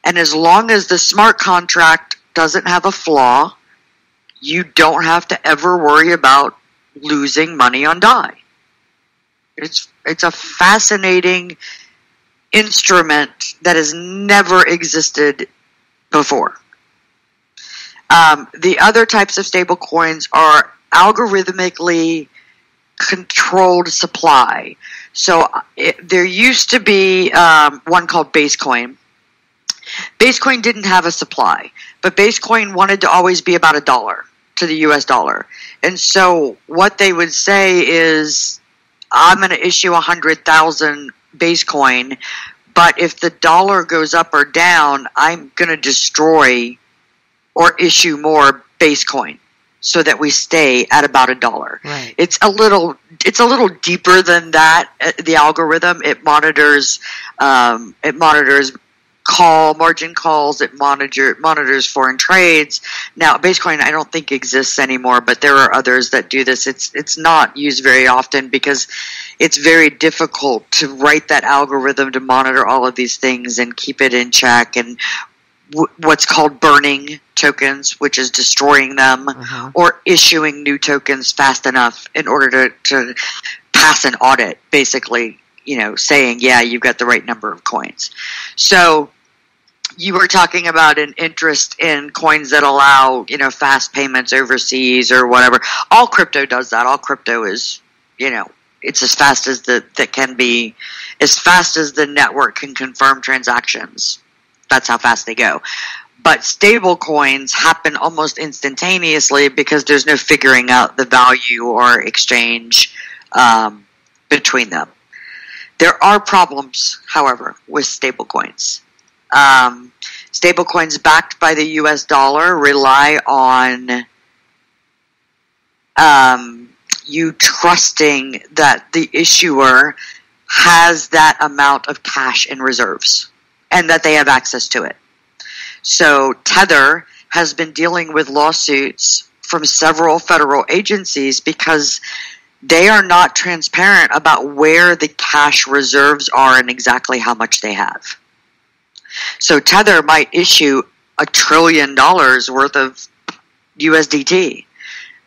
and as long as the smart contract doesn't have a flaw, you don't have to ever worry about losing money on DAI. It's a fascinating instrument that has never existed before. The other types of stable coins are algorithmically controlled supply. So there used to be one called Basecoin. Basecoin didn't have a supply, but Basecoin wanted to always be about $1 to the US dollar. And so what they would say is, I'm going to issue 100,000 Basecoin, but if the dollar goes up or down, I'm going to destroy or issue more Basecoin so that we stay at about $1. Right. It's a little deeper than that. The algorithm, it monitors margin calls, it monitors foreign trades. Now, Basecoin I don't think exists anymore, but there are others that do this. It's not used very often because it's very difficult to write that algorithm to monitor all of these things and keep it in check, and what's called burning tokens, which is destroying them, or issuing new tokens fast enough in order to pass an audit, basically, saying, yeah, you've got the right number of coins. So you were talking about an interest in coins that allow, fast payments overseas or whatever. All crypto does that. All crypto is, it's as fast as that can be, as fast as the network can confirm transactions. That's how fast they go. But stable coins happen almost instantaneously because there's no figuring out the value or exchange between them. There are problems, however, with stable coins. Stable coins backed by the US dollar rely on you trusting that the issuer has that amount of cash in reserves and that they have access to it. So Tether has been dealing with lawsuits from several federal agencies because they are not transparent about where the cash reserves are and exactly how much they have. So Tether might issue $1 trillion worth of USDT,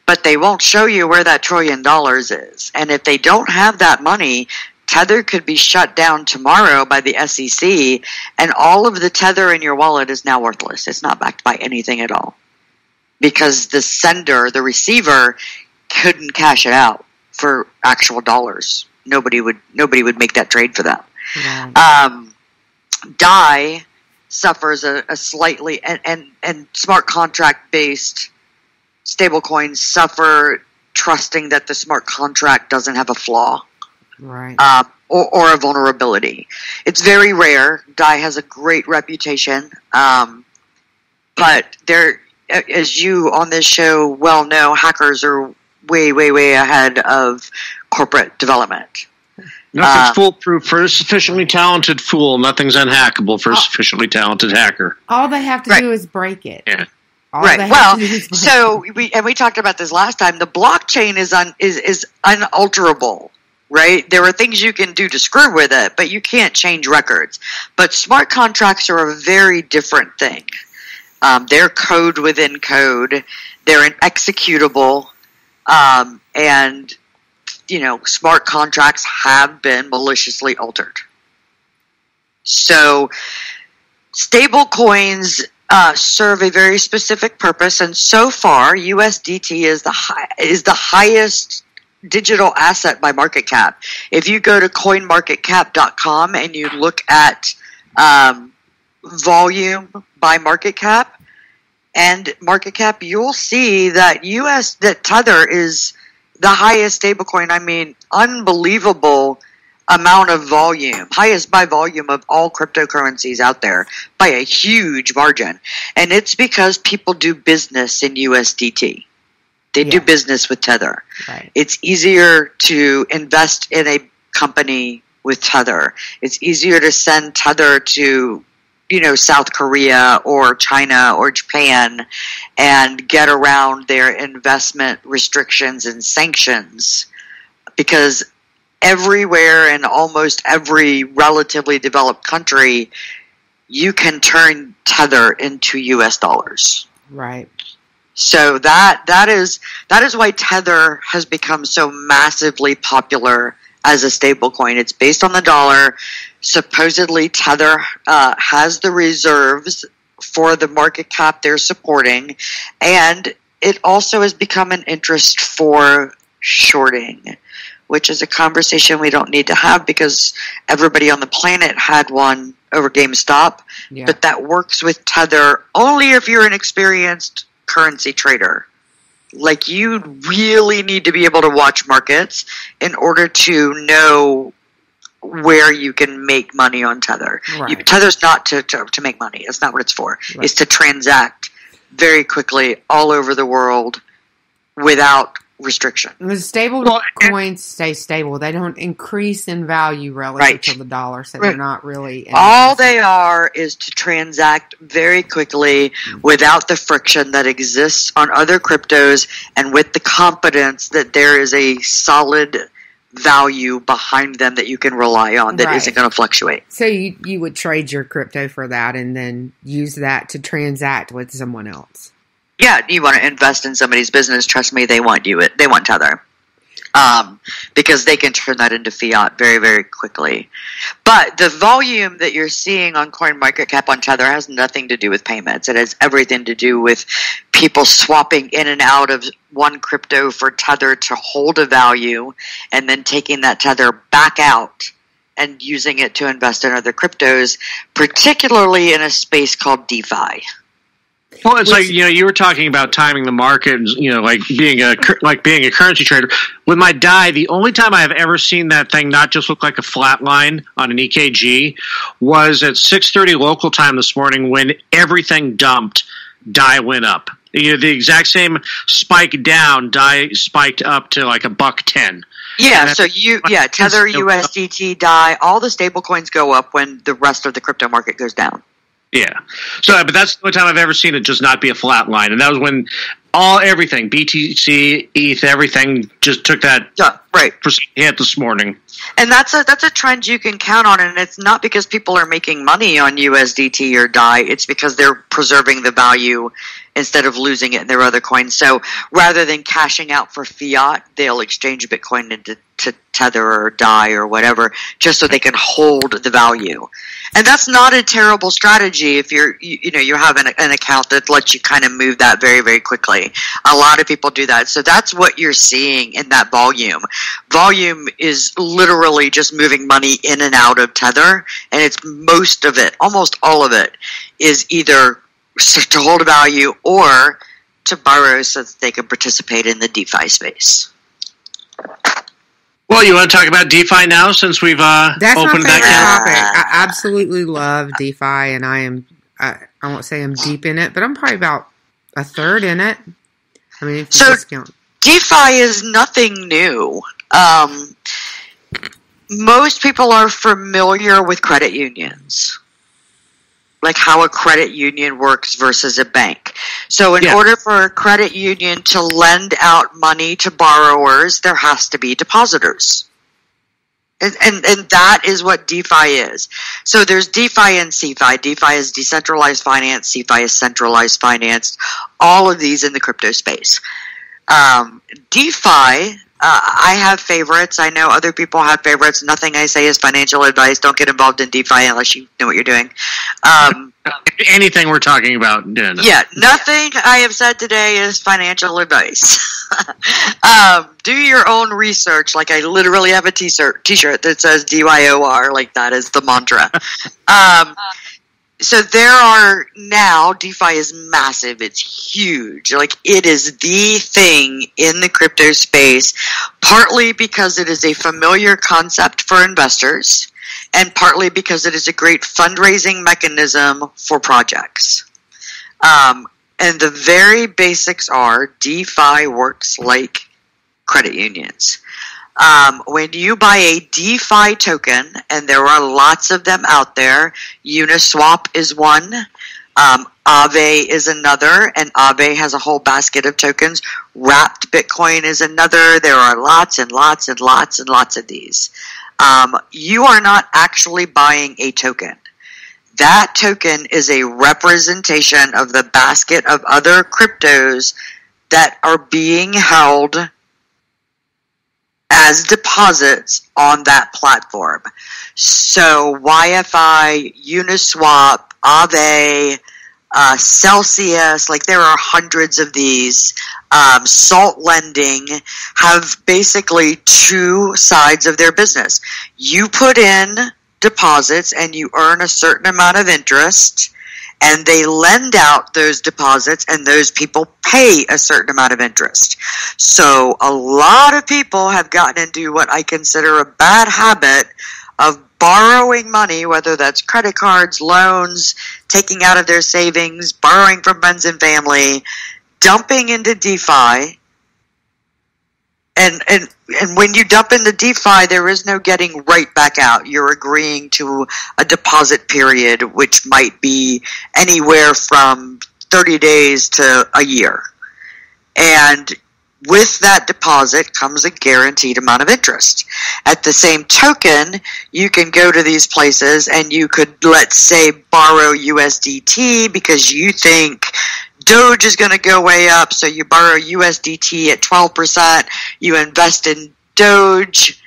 but they won't show you where that $1 trillion is. And if they don't have that money, Tether could be shut down tomorrow by the SEC, and all of the Tether in your wallet is now worthless. It's not backed by anything at all, because the sender, the receiver, couldn't cash it out for actual dollars. Nobody would make that trade for that. Right. DAI suffers a slightly, and smart contract based stablecoins suffer trusting that the smart contract doesn't have a flaw. Right. Or a vulnerability. It's very rare. DAI has a great reputation. But there, as you on this show well know, hackers are way, way, way ahead of corporate development. Nothing's foolproof for a sufficiently talented fool. Nothing's unhackable for a sufficiently talented hacker. All they have to do is break it. Yeah. Right. Well, so we talked about this last time. The blockchain is unalterable. Right? There are things you can do to screw with it, but you can't change records. But smart contracts are a very different thing. They're code within code. They're executable. And, smart contracts have been maliciously altered. So stable coins serve a very specific purpose. And so far, USDT is the highest digital asset by market cap. If you go to coinmarketcap.com and you look at volume by market cap and market cap, you'll see that Tether is the highest stablecoin. I mean, unbelievable amount of volume, highest by volume of all cryptocurrencies out there by a huge margin. And it's because people do business in USDT. They do business with Tether. Right. It's easier to invest in a company with Tether. It's easier to send Tether to, South Korea or China or Japan and get around their investment restrictions and sanctions, because everywhere in almost every relatively developed country, you can turn Tether into US dollars. Right. So that is why Tether has become so massively popular as a stablecoin. It's based on the dollar. Supposedly, Tether has the reserves for the market cap they're supporting, and it also has become an interest for shorting, which is a conversation we don't need to have because everybody on the planet had one over GameStop. Yeah. But that works with Tether only if you're an experienced currency trader. Like, you really need to be able to watch markets in order to know where you can make money on Tether. Right. Tether's not to make money. That's not what it's for. Right. It's to transact very quickly all over the world without restriction. The stable coins stay stable. They don't increase in value relative to the dollar, so they're not really... All they are is to transact very quickly without the friction that exists on other cryptos and with the confidence that there is a solid value behind them that you can rely on that isn't going to fluctuate. So you would trade your crypto for that and then use that to transact with someone else. Yeah, you want to invest in somebody's business, trust me, they want Tether. Because they can turn that into fiat very, very quickly. But the volume that you're seeing on CoinMarketCap on Tether has nothing to do with payments. It has everything to do with people swapping in and out of one crypto for Tether to hold a value and then taking that Tether back out and using it to invest in other cryptos, particularly in a space called DeFi. Well, it's like, you were talking about timing the market, like being a currency trader. With my DAI, the only time I have ever seen that thing not just look like a flat line on an EKG was at 6:30 local time this morning when everything dumped, DAI went up. The exact same spike down, DAI spiked up to like $1.10. Yeah, so Tether, USDT, DAI, all the stable coins go up when the rest of the crypto market goes down. Yeah. So, but that's the only time I've ever seen it just not be a flat line. And that was when Everything, BTC, ETH, everything just took that hit this morning. And that's a trend you can count on, and it's not because people are making money on USDT or DAI. It's because they're preserving the value instead of losing it in their other coins. So rather than cashing out for fiat, they'll exchange Bitcoin into Tether or DAI or whatever, just so they can hold the value. And that's not a terrible strategy if you have an account that lets you kind of move that very, very quickly. A lot of people do that. So that's what you're seeing in that volume. Volume is literally just moving money in and out of Tether, and it's most of it, almost all of it, is either to hold a value or to borrow so that they can participate in the DeFi space. Well, you want to talk about DeFi now since we've opened that topic. I absolutely love DeFi, and I won't say I'm deep in it, but I'm probably about a third in it. I mean, if you discount. DeFi is nothing new. Most people are familiar with credit unions, like how a credit union works versus a bank. So in order for a credit union to lend out money to borrowers, there has to be depositors. And that is what DeFi is. So there's DeFi and CeFi. DeFi is decentralized finance. CeFi is centralized finance. All of these in the crypto space. DeFi, I have favorites. I know other people have favorites. Nothing I say is financial advice. Don't get involved in DeFi unless you know what you're doing. Anything we're talking about. Nothing I have said today is financial advice. Do your own research. Like, I literally have a t-shirt that says DYOR. Like, that is the mantra. So there are now, DeFi is massive. It's huge. Like, it is the thing in the crypto space, partly because it is a familiar concept for investors, and partly because it is a great fundraising mechanism for projects. And the very basics are DeFi works like credit unions. When you buy a DeFi token, and there are lots of them out there, Uniswap is one, Aave is another, and Aave has a whole basket of tokens. Wrapped Bitcoin is another. There are lots and lots and lots and lots of these. You are not actually buying a token. That token is a representation of the basket of other cryptos that are being held as deposits on that platform. So YFI, Uniswap, Aave, Celsius, like there are hundreds of these. Salt Lending have basically two sides of their business. You put in deposits and you earn a certain amount of interest, and they lend out those deposits, and those people pay a certain amount of interest. So a lot of people have gotten into what I consider a bad habit of borrowing money, whether that's credit cards, loans, taking out of their savings, borrowing from friends and family, dumping into DeFi. And when you dump into DeFi, there is no getting right back out. You're agreeing to a deposit period, which might be anywhere from 30 days to a year. And with that deposit comes a guaranteed amount of interest. At the same token, you can go to these places and you could, let's say, borrow USDT because you think Doge is going to go way up, so you borrow USDT at 12%, you invest in Doge,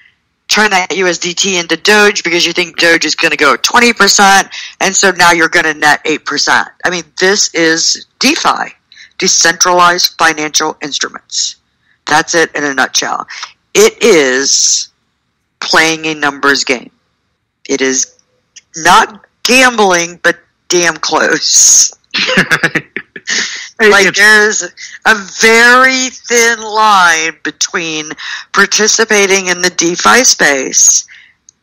turn that USDT into Doge because you think Doge is going to go at 20%, and so now you're going to net 8%. I mean, this is DeFi, decentralized financial instruments. That's it in a nutshell. It is playing a numbers game. It is not gambling, but damn close. Like, there's a very thin line between participating in the DeFi space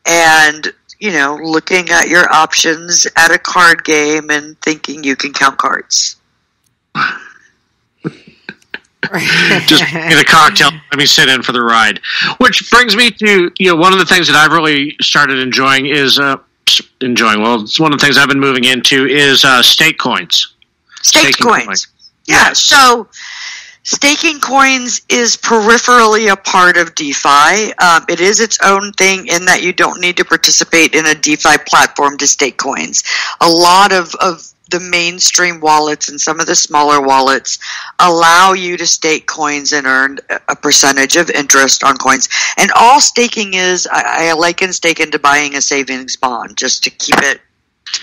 and, looking at your options at a card game and thinking you can count cards. Just get a cocktail, let me sit in for the ride. Which brings me to, one of the things that I've really started enjoying is, it's one of the things I've been moving into is stake coins. Staked coins. Yeah, so Staking coins is peripherally a part of DeFi. It is its own thing in that you don't need to participate in a DeFi platform to stake coins. A lot of the mainstream wallets and some of the smaller wallets allow you to stake coins and earn a percentage of interest on coins. And all staking is, I liken staking to buying a savings bond, just to keep it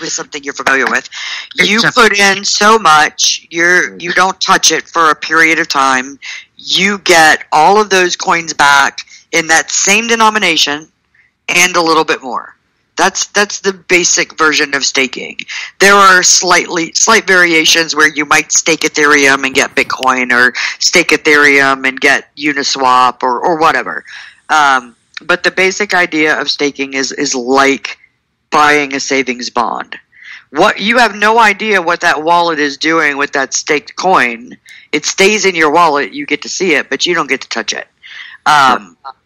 with something you're familiar with. You put in so much, you don't touch it for a period of time. You get all of those coins back in that same denomination and a little bit more. That's the basic version of staking. There are slight variations where you might stake Ethereum and get Bitcoin, or stake Ethereum and get Uniswap, or whatever. But the basic idea of staking is like buying a savings bond. You have no idea what that wallet is doing with that staked coin. It stays in your wallet. You get to see it, but you don't get to touch it.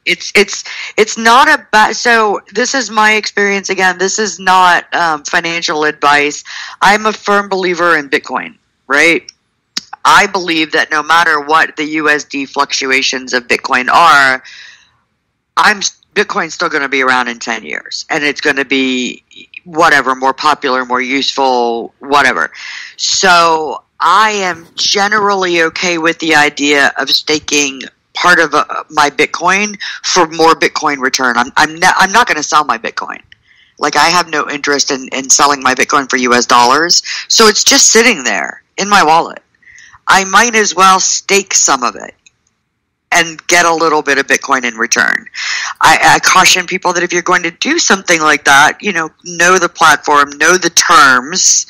It's not a bad. So this is my experience. Again, this is not financial advice. I'm a firm believer in Bitcoin, right? I believe that no matter what the USD fluctuations of Bitcoin are, Bitcoin's still going to be around in 10 years, and it's going to be whatever, more popular, more useful, whatever. So I am generally okay with the idea of staking part of my Bitcoin for more Bitcoin return. I'm not going to sell my Bitcoin. Like, I have no interest in selling my Bitcoin for US dollars, so it's just sitting there in my wallet. I might as well stake some of it and get a little bit of Bitcoin in return. I caution people that if you're going to do something like that, know the platform, know the terms.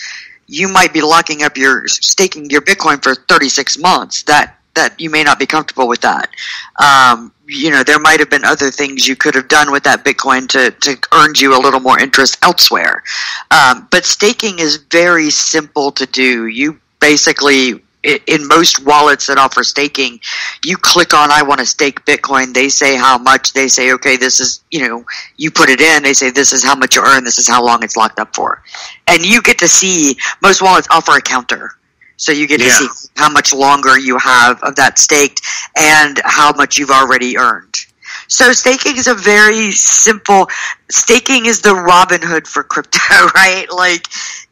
You might be locking up staking your Bitcoin for 36 months. That you may not be comfortable with that. There might have been other things you could have done with that Bitcoin to earn you a little more interest elsewhere. But staking is very simple to do. You basically, in most wallets that offer staking, you click on I want to stake Bitcoin. They say how much. They say, okay, this is, you put it in. They say this is how much you earn. This is how long it's locked up for. And you get to see, most wallets offer a counter. So you get to see how much longer you have of that staked and how much you've already earned. So staking is a very simple, staking is the Robin Hood for crypto, right? Like,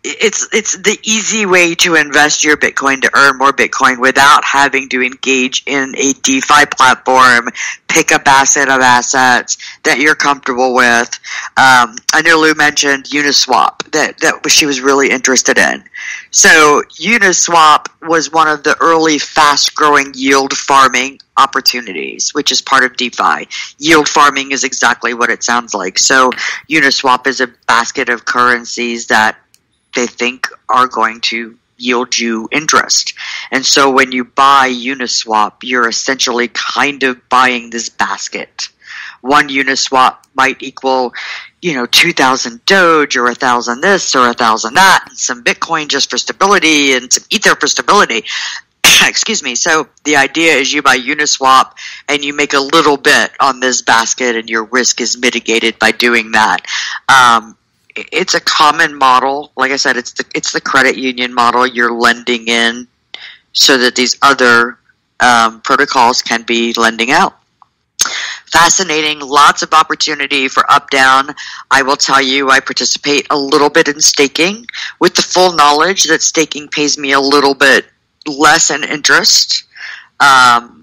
it's the easy way to invest your Bitcoin to earn more Bitcoin without having to engage in a DeFi platform, pick a basket of assets that you're comfortable with. I know Lou mentioned Uniswap that she was really interested in. So Uniswap was one of the early fast-growing yield farming opportunities, which is part of DeFi. Yield farming is exactly what it sounds like. So Uniswap is a basket of currencies that they think are going to yield you interest. And so when you buy Uniswap, you're essentially kind of buying this basket. One Uniswap might equal, 2,000 Doge, or 1,000 this, or 1,000 that, and some Bitcoin just for stability, and some Ether for stability. Excuse me. So the idea is you buy Uniswap and you make a little bit on this basket, and your risk is mitigated by doing that. It's a common model. Like I said, it's the credit union model. You're lending in so that these other protocols can be lending out. Fascinating. Lots of opportunity for up down. I will tell you, I participate a little bit in staking with the full knowledge that staking pays me a little bit less in interest. But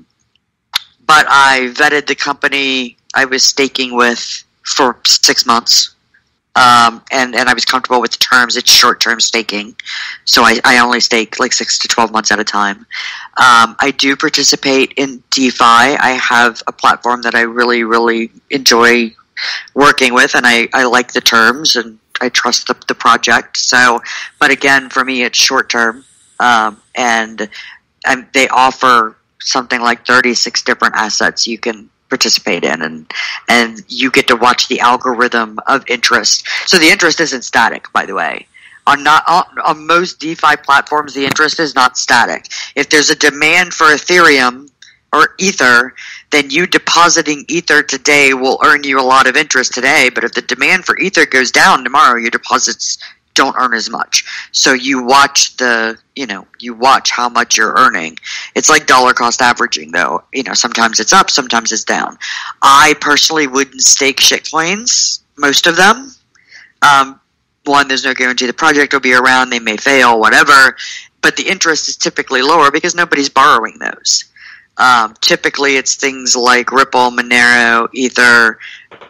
I vetted the company I was staking with for 6 months. And I was comfortable with the terms. It's short-term staking, so I only stake like 6 to 12 months at a time. I do participate in DeFi. I have a platform that I really, really enjoy working with, and I like the terms, and I trust the project. So, but again, for me, it's short-term, and they offer something like 36 different assets you can participate in, and you get to watch the algorithm of interest. So the interest isn't static, by the way. On most DeFi platforms, the interest is not static. If there's a demand for Ethereum or Ether, then you depositing Ether today will earn you a lot of interest today. But if the demand for Ether goes down tomorrow, your deposits don't earn as much. So you watch how much you're earning. It's like dollar cost averaging, though. Sometimes it's up, sometimes it's down. I personally wouldn't stake shitcoins, most of them. One, there's no guarantee the project will be around. They may fail, whatever. But the interest is typically lower because nobody's borrowing those. Typically, it's things like Ripple, Monero, Ether,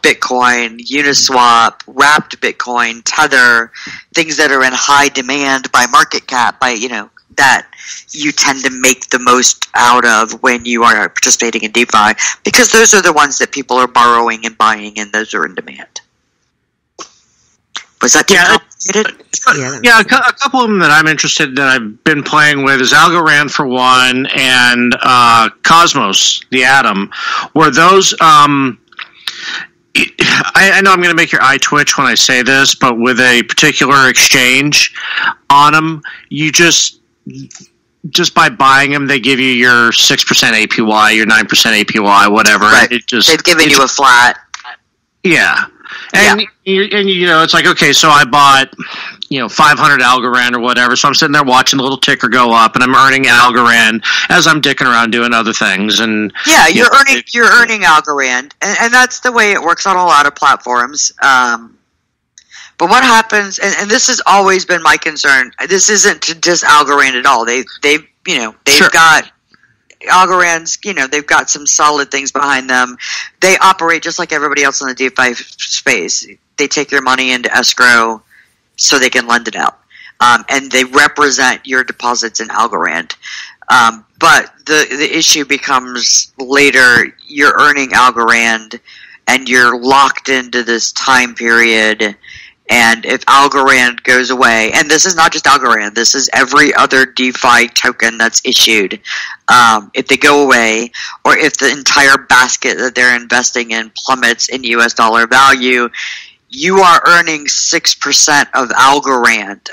Bitcoin, Uniswap, wrapped Bitcoin, Tether, things that are in high demand by market cap, that you tend to make the most out of when you are participating in DeFi, because those are the ones that people are borrowing and buying, and those are in demand. Was that too complicated? Yeah, a couple of them that I'm interested that I've been playing with is Algorand for one, and Cosmos, the Atom. Were those? I know I'm going to make your eye twitch when I say this, but with a particular exchange on them, you just by buying them, they give you your 6% APY, your 9% APY, whatever. Right. They've given you a flat. Yeah. And it's like, okay, so I bought 500 Algorand or whatever, so I'm sitting there watching the little ticker go up, and I'm earning Algorand as I'm dicking around doing other things. And you're earning Algorand, and that's the way it works on a lot of platforms. But what happens, and this has always been my concern. This isn't just Algorand at all. They've got Algorand's, they've got some solid things behind them. They operate just like everybody else in the DeFi space. They take your money into escrow so they can lend it out. And they represent your deposits in Algorand. But the issue becomes later, you're earning Algorand and you're locked into this time period. And if Algorand goes away, and this is not just Algorand, this is every other DeFi token that's issued, if they go away, or if the entire basket that they're investing in plummets in US dollar value, you are earning 6% of Algorand.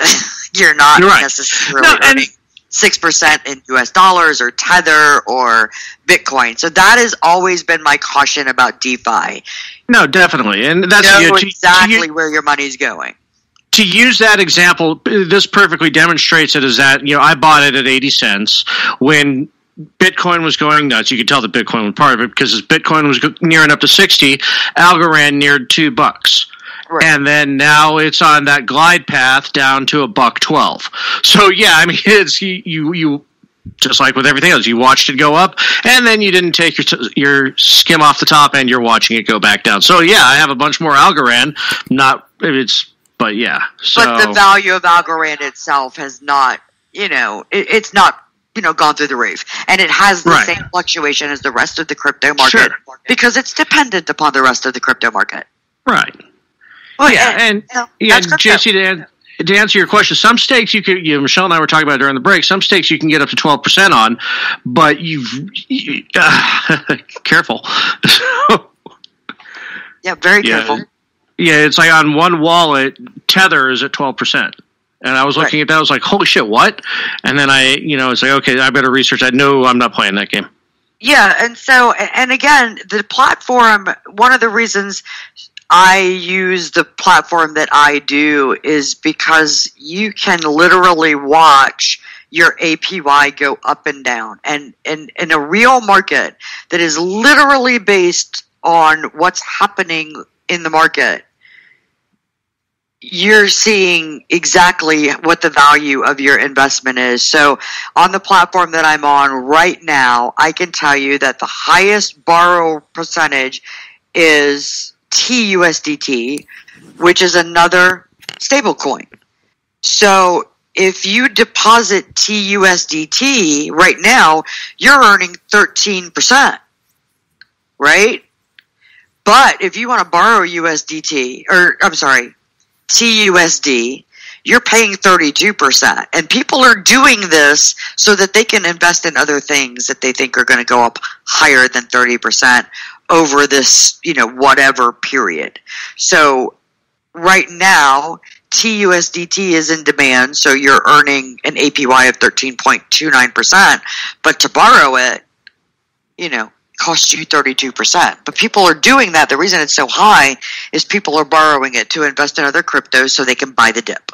You're not necessarily earning 6% in US dollars or Tether or Bitcoin. So that has always been my caution about DeFi. No, definitely. And that's exactly where your money's going. To use that example, this perfectly demonstrates it, is that, I bought it at 80 cents when Bitcoin was going nuts. You could tell that Bitcoin was part of it, because as Bitcoin was nearing up to 60, Algorand neared $2. Right. And then now it's on that glide path down to $1.12. So it's you just like with everything else, you watched it go up, and then you didn't take your skim off the top, and you're watching it go back down. So I have a bunch more Algorand. But the value of Algorand itself has not, it's not, gone through the roof, and it has the same fluctuation as the rest of the crypto market, because it's dependent upon the rest of the crypto market. Right. Well, JC, to answer your question, some stakes Michelle and I were talking about during the break, some stakes you can get up to 12% on, but careful. Very careful. Yeah, it's like on one wallet, Tether is at 12%. And I was looking at that, I was like, holy shit, what? And then it's like, okay, I better research. I know I'm not playing that game. Yeah, and again, the platform, one of the reasons I use the platform that I do is because you can literally watch your APY go up and down. And in a real market that is literally based on what's happening in the market, you're seeing exactly what the value of your investment is. So on the platform that I'm on right now, I can tell you that the highest borrow percentage is TUSDT, which is another stable coin. So if you deposit TUSDT right now, you're earning 13%, right? But if you want to borrow TUSD, you're paying 32%. And people are doing this so that they can invest in other things that they think are going to go up higher than 30% over this, whatever period. So right now, TUSDT is in demand, so you're earning an APY of 13.29%, but to borrow it, costs you 32%. But people are doing that. The reason it's so high is people are borrowing it to invest in other cryptos so they can buy the dip.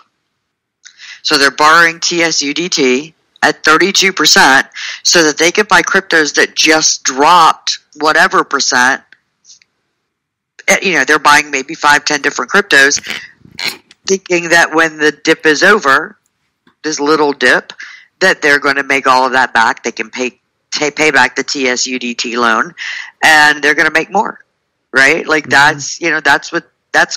So they're borrowing TSUDT at 32% so that they could buy cryptos that just dropped whatever percent. They're buying maybe 5-10 different cryptos, thinking that when the dip is over, this little dip, that they're going to make all of that back. They can pay back the TSUDT loan, and they're going to make more, right? Like that's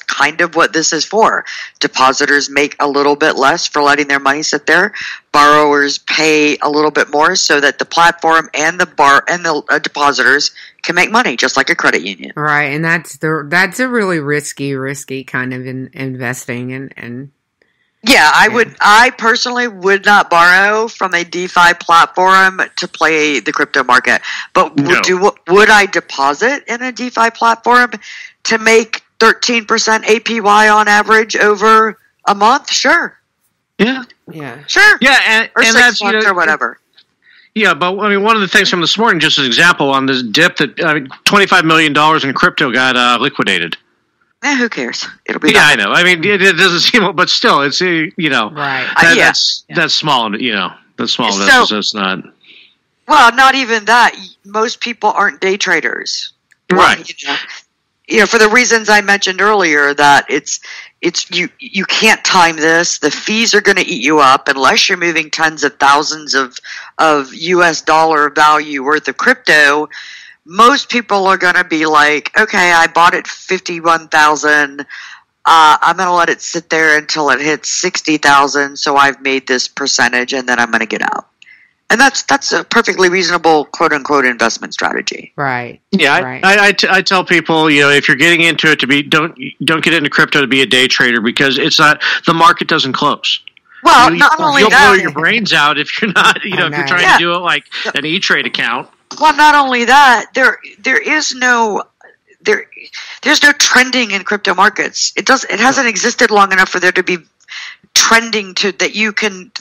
kind of what this is for. Depositors make a little bit less for letting their money sit there. Borrowers pay a little bit more so that the platform and the depositors can make money, just like a credit union. Right, and that's a really risky kind of investing and. Yeah, I personally would not borrow from a DeFi platform to play the crypto market. But would I deposit in a DeFi platform to make 13% APY on average over a month? Sure. Yeah. Sure. Yeah, or and 6 that's months or whatever. Yeah, but I mean, one of the things from this morning, just as an example, on this dip that $25 million in crypto got liquidated. Who cares? It'll be. Yeah, I know. I mean, it doesn't seem, but still, it's right. That's small. That's small. So it's not. Well, not even that. Most people aren't day traders, right? For the reasons I mentioned earlier, that it's you can't time this. The fees are going to eat you up unless you're moving tens of thousands of US dollar value worth of crypto. Most people are going to be like, okay, I bought it 51,000. I'm going to let it sit there until it hits 60,000. So I've made this percentage, and then I'm going to get out. And that's a perfectly reasonable quote unquote investment strategy. Right. Yeah. Right. I tell people, if you're getting into it, don't get into crypto to be a day trader, because it's not, the market doesn't close. Well, not only you'll that, blow your brains out if you're not, if you're trying to do it like an E-Trade account. Well, not only that, there's no trending in crypto markets. It hasn't existed long enough for there to be trending that you can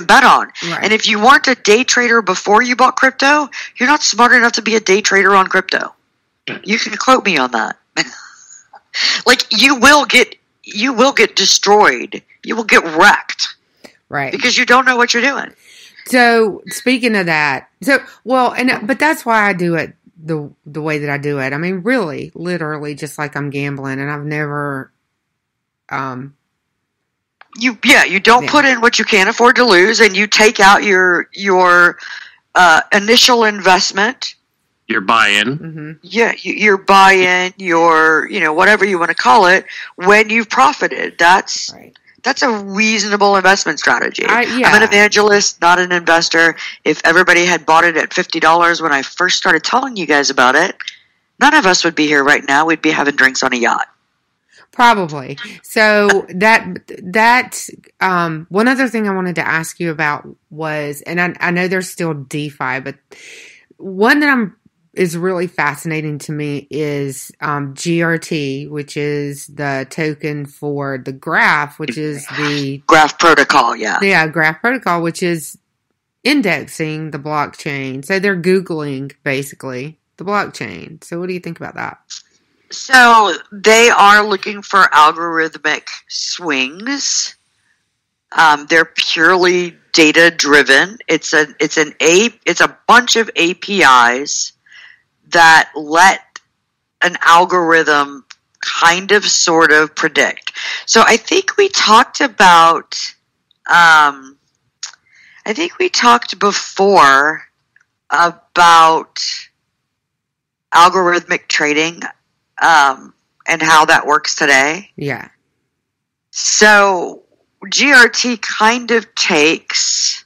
bet on. Right. And if you weren't a day trader before you bought crypto, you're not smart enough to be a day trader on crypto. You can quote me on that. Like you will get destroyed. You will get wrecked. Right. Because you don't know what you're doing. So speaking of that, but that's why I do it the way that I do it. I mean, really, literally, just like I'm gambling, and I've never. You don't put in what you can't afford to lose, and you take out your initial investment. Your buy-in. Mm-hmm. Yeah, your buy-in, your whatever you want to call it, when you've profited. That's a reasonable investment strategy. I'm an evangelist, not an investor. If everybody had bought it at $50 when I first started telling you guys about it, none of us would be here right now. We'd be having drinks on a yacht. Probably. So that one other thing I wanted to ask you about was, and I know there's still DeFi, but one that is really fascinating to me is GRT, which is the token for the Graph, which is the Graph protocol. Yeah, Graph protocol, which is indexing the blockchain. So they're Googling basically the blockchain. So what do you think about that? So they are looking for algorithmic swings. They're purely data driven. It's a bunch of APIs that let an algorithm kind of sort of predict. So I think we talked about before about algorithmic trading and how that works today. Yeah. So GRT kind of takes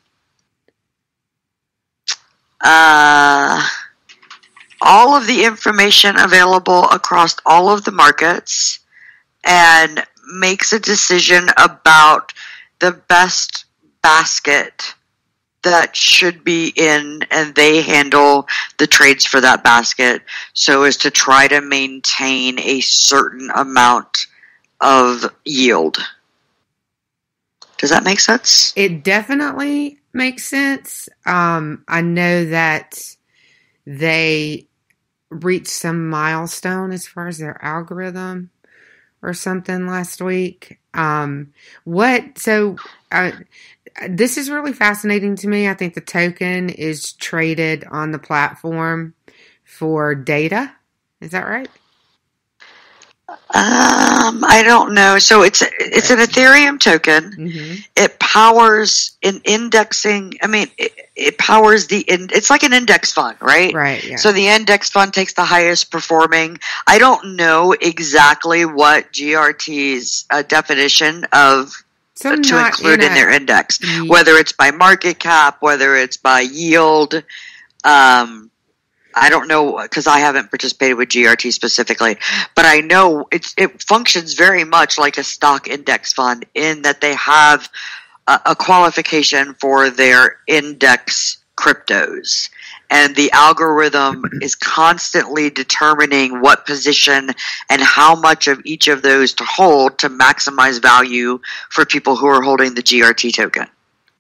all of the information available across all of the markets and makes a decision about the best basket that should be in, and they handle the trades for that basket so as to try to maintain a certain amount of yield. Does that make sense? It definitely makes sense. I know that they reached some milestone as far as their algorithm or something last week. This is really fascinating to me. I think the token is traded on the platform for data. Is that right? I don't know. So it's an Ethereum token. Mm-hmm. It powers an indexing. I mean, it powers it's like an index fund, right? Right. Yeah. So the index fund takes the highest performing. I don't know exactly what GRT's definition of to include in their index, whether it's by market cap, whether it's by yield. I don't know because I haven't participated with GRT specifically, but I know it functions very much like a stock index fund in that they have a qualification for their index cryptos. And the algorithm is constantly determining what position and how much of each of those to hold to maximize value for people who are holding the GRT token,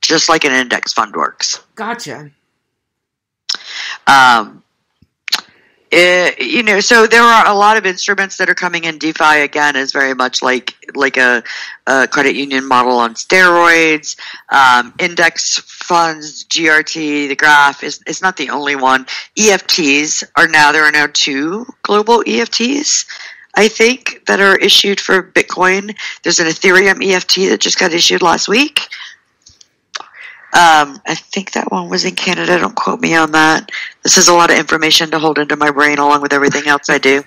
just like an index fund works. Gotcha. So there are a lot of instruments that are coming in. DeFi again is very much like a credit union model on steroids. Index funds, GRT, the graph is not the only one. EFTs there are now 2 global EFTs, I think, that are issued for Bitcoin. There's an Ethereum EFT that just got issued last week. I think that one was in Canada. Don't quote me on that. This is a lot of information to hold into my brain along with everything else I do,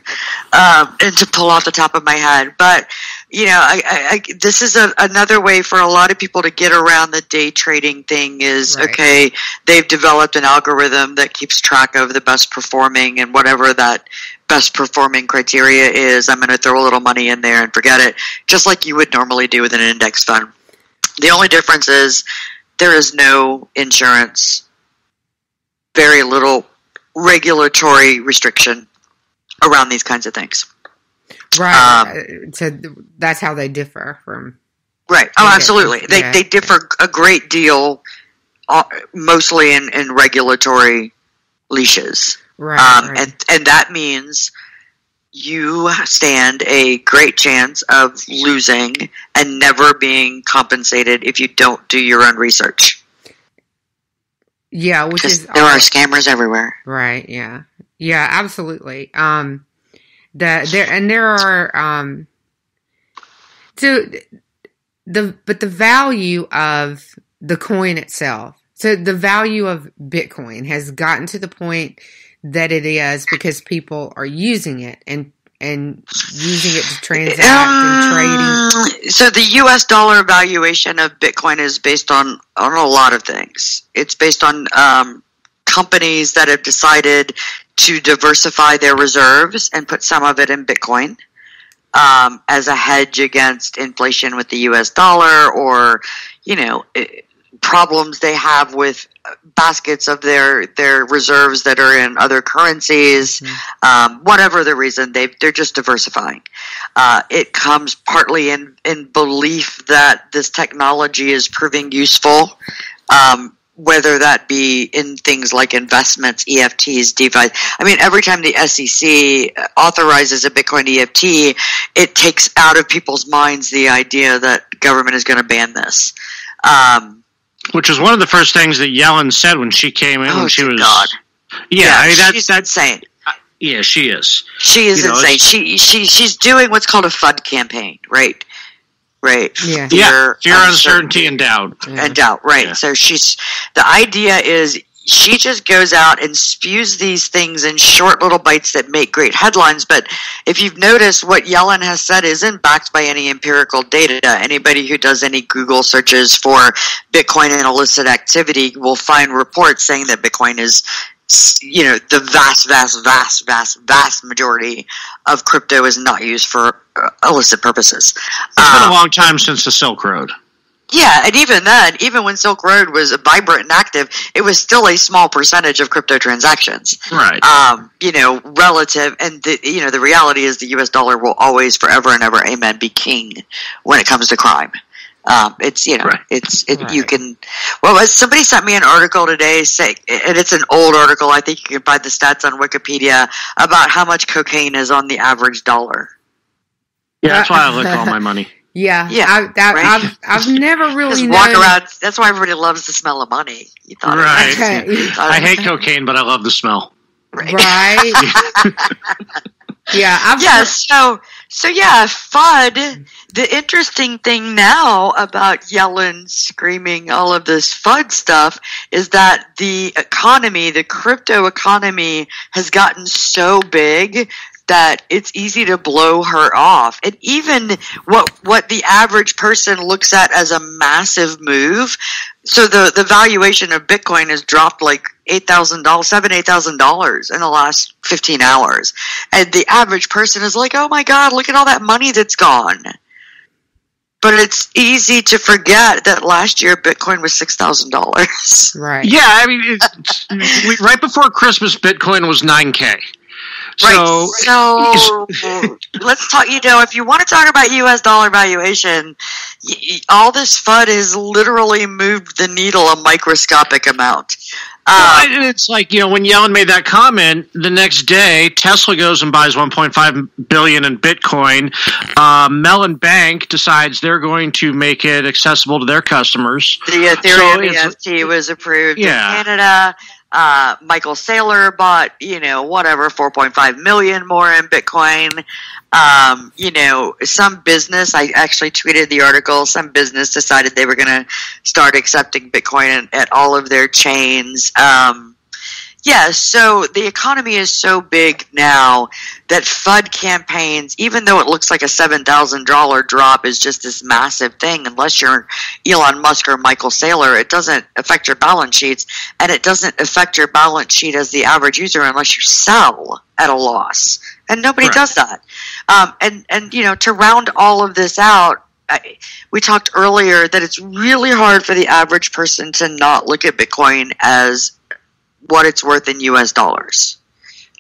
and to pull off the top of my head. But, this is another way for a lot of people to get around the day trading thing is, right. Okay, they've developed an algorithm that keeps track of the best performing and whatever that best performing criteria is, I'm going to throw a little money in there and forget it, just like you would normally do with an index fund. The only difference is there is no insurance, very little regulatory restriction around these kinds of things. Right. So that's how they differ from. Right. Oh, absolutely. They differ a great deal, mostly in regulatory leashes. Right. And that means you stand a great chance of losing and never being compensated if you don't do your own research. Yeah, which is there are scammers everywhere. Right. Yeah. Yeah. Absolutely. There are but the value of the coin itself. So the value of Bitcoin has gotten to the point that it is because people are using it and using it to transact and trading. So the U.S. dollar valuation of Bitcoin is based on a lot of things. It's based on companies that have decided to diversify their reserves and put some of it in Bitcoin as a hedge against inflation with the U.S. dollar, or problems they have with baskets of their reserves that are in other currencies. Whatever the reason, they're just diversifying. It comes partly in belief that this technology is proving useful, whether that be in things like investments, EFTs, DeFi. I mean, every time the SEC authorizes a Bitcoin EFT, it takes out of people's minds the idea that government is going to ban this. Which was one of the first things that Yellen said when she came in. When she was, God. Yeah, I mean, she's insane. Yeah, she is. She is insane. She's doing what's called a FUD campaign, right? Right. Yeah. Fear, uncertainty, and doubt. And doubt, right. Yeah. So the idea is she just goes out and spews these things in short little bites that make great headlines. But if you've noticed, what Yellen has said isn't backed by any empirical data. Anybody who does any Google searches for Bitcoin and illicit activity will find reports saying that Bitcoin is, the vast majority of crypto is not used for illicit purposes. It's been a long time since the Silk Road. Yeah, and even then, even when Silk Road was vibrant and active, it was still a small percentage of crypto transactions. Right. Relative, and the reality is the U.S. dollar will always, forever and ever, amen, be king when it comes to crime. You can. Well, somebody sent me an article today, and it's an old article. I think you can find the stats on Wikipedia about how much cocaine is on the average dollar. Yeah, that's why I lick all my money. Yeah, right? I've never really Just walk around. That's why everybody loves the smell of money. You thought right? I hate cocaine, but I love the smell. Right. Yeah. So yeah, FUD. The interesting thing now about yelling, screaming, all of this FUD stuff is that the economy, the crypto economy, has gotten so big that it's easy to blow her off. And even what the average person looks at as a massive move. So the valuation of Bitcoin has dropped like $8,000 in the last 15 hours. And the average person is like, oh my God, look at all that money that's gone. But it's easy to forget that last year Bitcoin was $6,000. Right. Yeah, I mean, right before Christmas, Bitcoin was $9,000. Right. So let's talk, if you want to talk about US dollar valuation, all this FUD has literally moved the needle a microscopic amount. It's like, when Yellen made that comment, the next day, Tesla goes and buys $1.5 billion in Bitcoin. Mellon Bank decides they're going to make it accessible to their customers. The Ethereum EFT was approved in Canada. Michael Saylor bought, whatever, 4.5 million more in Bitcoin. Some business, I actually tweeted the article, some business decided they were going to start accepting Bitcoin at all of their chains. So the economy is so big now that FUD campaigns, even though it looks like a $7,000 drop is just this massive thing, unless you're Elon Musk or Michael Saylor, it doesn't affect your balance sheets, and it doesn't affect your balance sheet as the average user unless you sell at a loss. And nobody does that. To round all of this out, we talked earlier that it's really hard for the average person to not look at Bitcoin as what it's worth in US dollars.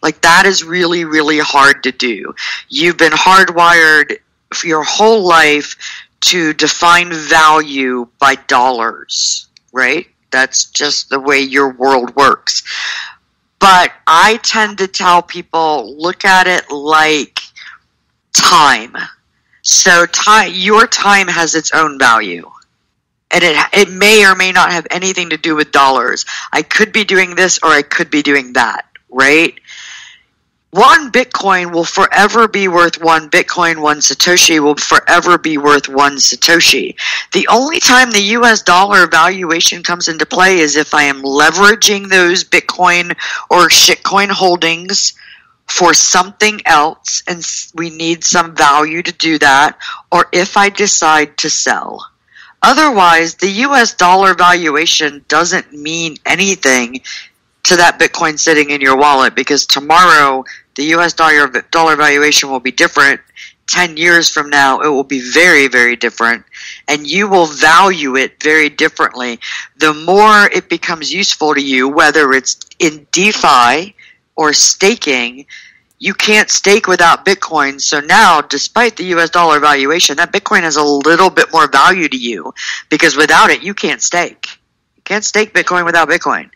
Like, that is really, really hard to do. You've been hardwired for your whole life to define value by dollars, right? That's just the way your world works. But I tend to tell people, look at it like time. So your time has its own value. And it may or may not have anything to do with dollars. I could be doing this or I could be doing that, right? One Bitcoin will forever be worth one Bitcoin. One Satoshi will forever be worth one Satoshi. The only time the US dollar valuation comes into play is if I am leveraging those Bitcoin or shitcoin holdings for something else and we need some value to do that, or if I decide to sell. Otherwise, the US dollar valuation doesn't mean anything to that Bitcoin sitting in your wallet, because tomorrow the US dollar valuation will be different. 10 years from now, it will be very, very different, and you will value it very differently. The more it becomes useful to you, whether it's in DeFi or staking, you can't stake without Bitcoin. So now, despite the US dollar valuation, that Bitcoin has a little bit more value to you, because without it, you can't stake. You can't stake Bitcoin without Bitcoin.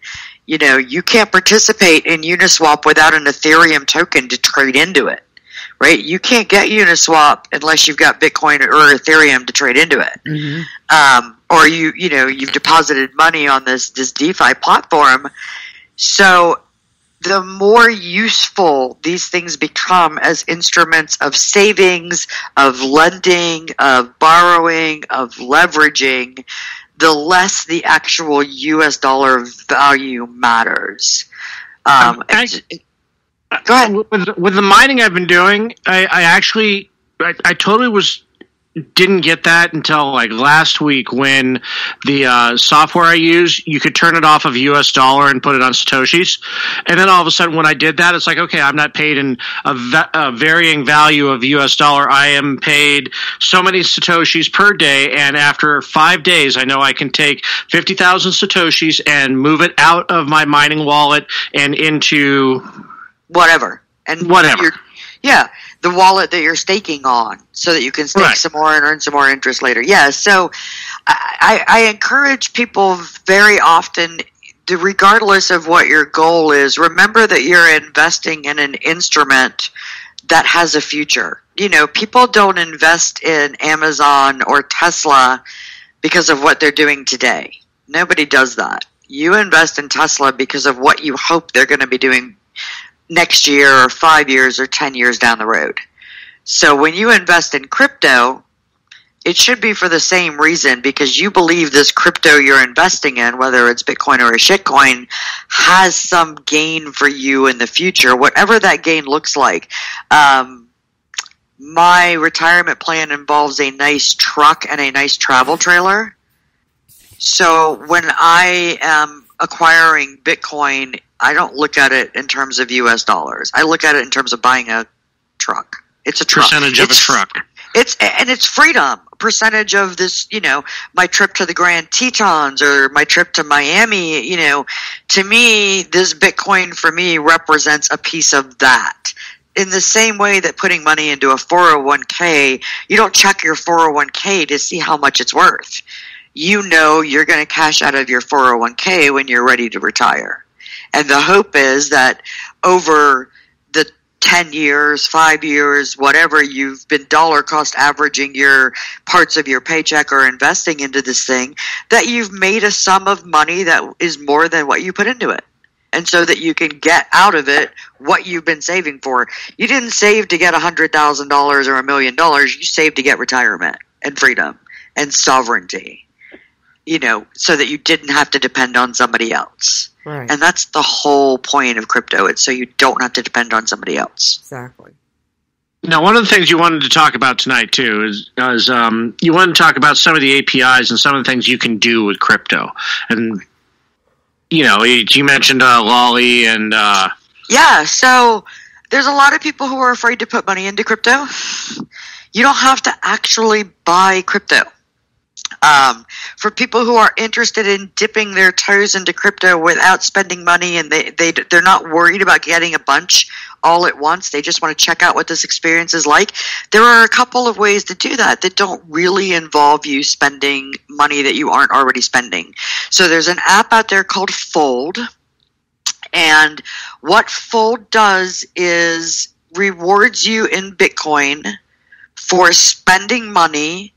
You can't participate in Uniswap without an Ethereum token to trade into it, right? You can't get Uniswap unless you've got Bitcoin or Ethereum to trade into it. Mm-hmm. Or you've deposited money on this DeFi platform. So the more useful these things become as instruments of savings, of lending, of borrowing, of leveraging, the less the actual US dollar value matters. Go ahead. With the mining I've been doing, I totally didn't get that until like last week, when the software I use, you could turn it off of US dollar and put it on Satoshis. And then all of a sudden when I did that, it's like, okay, I'm not paid in a varying value of US dollar. I am paid so many Satoshis per day. And after 5 days, I know I can take 50,000 Satoshis and move it out of my mining wallet and into whatever. And whatever. Yeah, the wallet that you're staking on, so that you can stake some more and earn some more interest later. Yeah, so I encourage people very often, regardless of what your goal is, remember that you're investing in an instrument that has a future. You know, people don't invest in Amazon or Tesla because of what they're doing today. Nobody does that. You invest in Tesla because of what you hope they're going to be doing next year or 5 years or 10 years down the road. So when you invest in crypto, it should be for the same reason, because you believe this crypto you're investing in, whether it's Bitcoin or a shitcoin, has some gain for you in the future, whatever that gain looks like. My retirement plan involves a nice truck and a nice travel trailer. So when I am acquiring Bitcoin, I don't look at it in terms of US dollars. I look at it in terms of buying a truck. It's a truck. Percentage of a truck. It's freedom. Percentage of this, you know, my trip to the Grand Tetons or my trip to Miami, you know, to me, this Bitcoin for me represents a piece of that. In the same way that putting money into a 401k, you don't check your 401k to see how much it's worth. You know you're going to cash out of your 401k when you're ready to retire. And the hope is that over the 10 years, 5 years, whatever, you've been dollar cost averaging your parts of your paycheck or investing into this thing, that you've made a sum of money that is more than what you put into it. And so that you can get out of it what you've been saving for. You didn't save to get $100,000 or $1 million. You saved to get retirement and freedom and sovereignty, you know, so that you didn't have to depend on somebody else. Right. And that's the whole point of crypto. It's so you don't have to depend on somebody else. Exactly. Now, one of the things you wanted to talk about tonight, too, is you wanted to talk about some of the APIs and some of the things you can do with crypto. And, you know, you mentioned Lolly and... Yeah, so there's a lot of people who are afraid to put money into crypto. You don't have to actually buy crypto. For people who are interested in dipping their toes into crypto without spending money, and they're not worried about getting a bunch all at once, they just want to check out what this experience is like, there are a couple of ways to do that don't really involve you spending money that you aren't already spending. So there's an app out there called Fold, and what Fold does is rewards you in Bitcoin for spending money,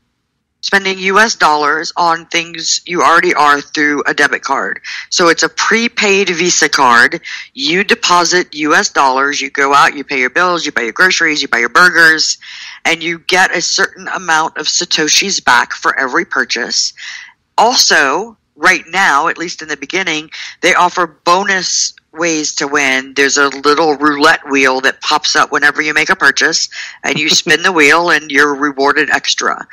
spending US dollars on things you already are through a debit card. So it's a prepaid Visa card. You deposit US dollars, you go out, you pay your bills, you buy your groceries, you buy your burgers, and you get a certain amount of Satoshis back for every purchase. Also, right now, at least in the beginning, they offer bonus ways to win. There's a little roulette wheel that pops up whenever you make a purchase, and you spin the wheel and you're rewarded extra.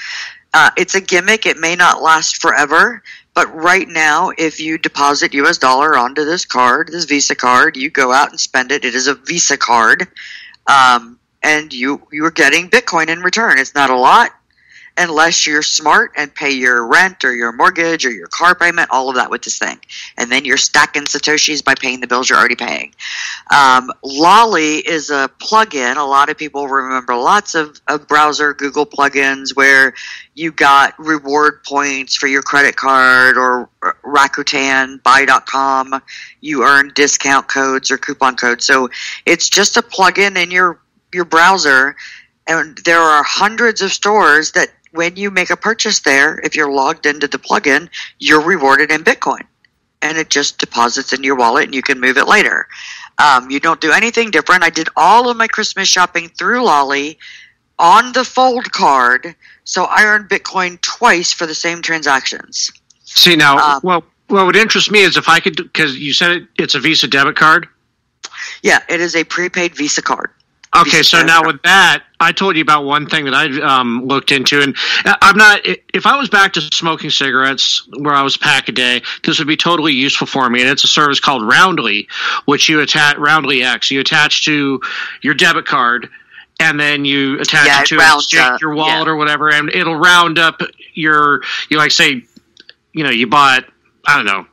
It's a gimmick. It may not last forever, but right now, if you deposit US dollar onto this card, this Visa card, you go out and spend it. It is a Visa card, and you are getting Bitcoin in return. It's not a lot, unless you're smart and pay your rent or your mortgage or your car payment, all of that with this thing. And then you're stacking Satoshis by paying the bills you're already paying. Lolly is a plugin. A lot of people remember lots of browser Google plugins where you got reward points for your credit card, or Rakuten, buy.com. You earn discount codes or coupon codes. So it's just a plugin in your browser, and there are hundreds of stores that when you make a purchase there, if you're logged into the plugin, you're rewarded in Bitcoin. And it just deposits in your wallet and you can move it later. You don't do anything different. I did all of my Christmas shopping through Lolly on the Fold card, so I earned Bitcoin twice for the same transactions. See, now, what would interest me is if I could, because you said it's a Visa debit card? Yeah, it is a prepaid Visa card. Okay, so now with that, I told you about one thing that I looked into, and I'm not. If I was back to smoking cigarettes where I was a pack a day, this would be totally useful for me. And it's a service called Roundly, which you attach Roundly X. You attach to your debit card, and then you attach it to your wallet or whatever, and it'll round up you like say, you bought, I don't know,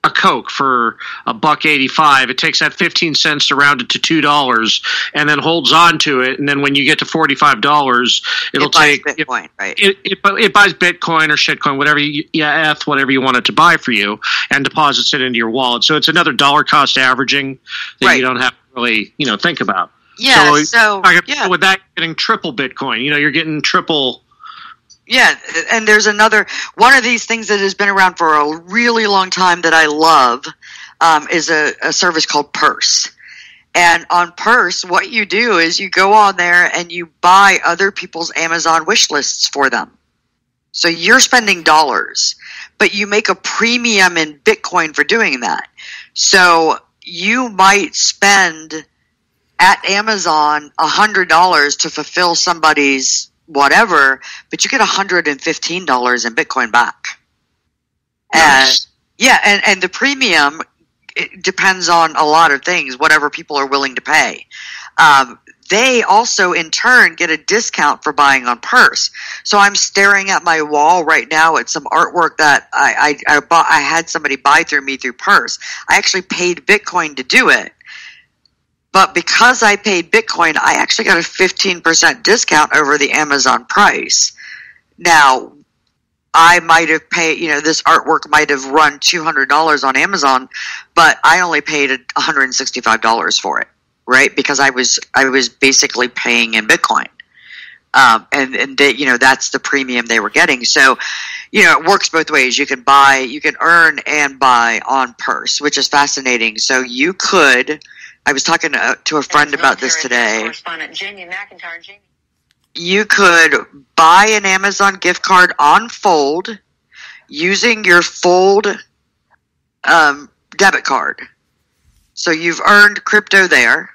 a Coke for $1.85. It takes that 15 cents to round it to $2, and then holds on to it. And then when you get to $45, it'll take Bitcoin, right? It buys Bitcoin or shitcoin, whatever whatever you want it to buy for you, and deposits it into your wallet. So it's another dollar cost averaging that you don't have to really think about. Yeah, with that, getting triple Bitcoin. You're getting triple. Yeah, and there's another one of these things that has been around for a really long time that I love is a service called Purse. And on Purse, what you do is you go on there and you buy other people's Amazon wish lists for them. So you're spending dollars, but you make a premium in Bitcoin for doing that. So you might spend at Amazon $100 to fulfill somebody's whatever, but you get $115 in Bitcoin back. Nice. And the premium, it depends on a lot of things, whatever people are willing to pay. They also, in turn, get a discount for buying on Purse. So I'm staring at my wall right now at some artwork that I had somebody buy through me through Purse. I actually paid Bitcoin to do it. But because I paid Bitcoin, I actually got a 15% discount over the Amazon price. Now, I might have paid, this artwork might have run $200 on Amazon, but I only paid $165 for it, right? Because I was basically paying in Bitcoin. And they, that's the premium they were getting. So, it works both ways. You can earn and buy on Purse, which is fascinating. So you could, I was talking to a friend about this today. You could buy an Amazon gift card on Fold using your Fold debit card. So you've earned crypto there.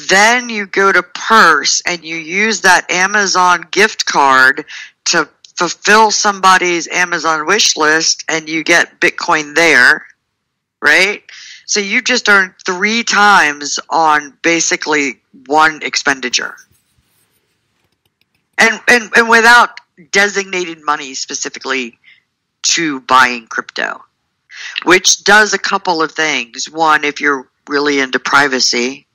Then you go to Purse and you use that Amazon gift card to fulfill somebody's Amazon wish list, and you get Bitcoin there, right? So you just earned 3 times on basically one expenditure. And without designated money specifically to buying crypto, which does a couple of things. One, if you're really into privacy,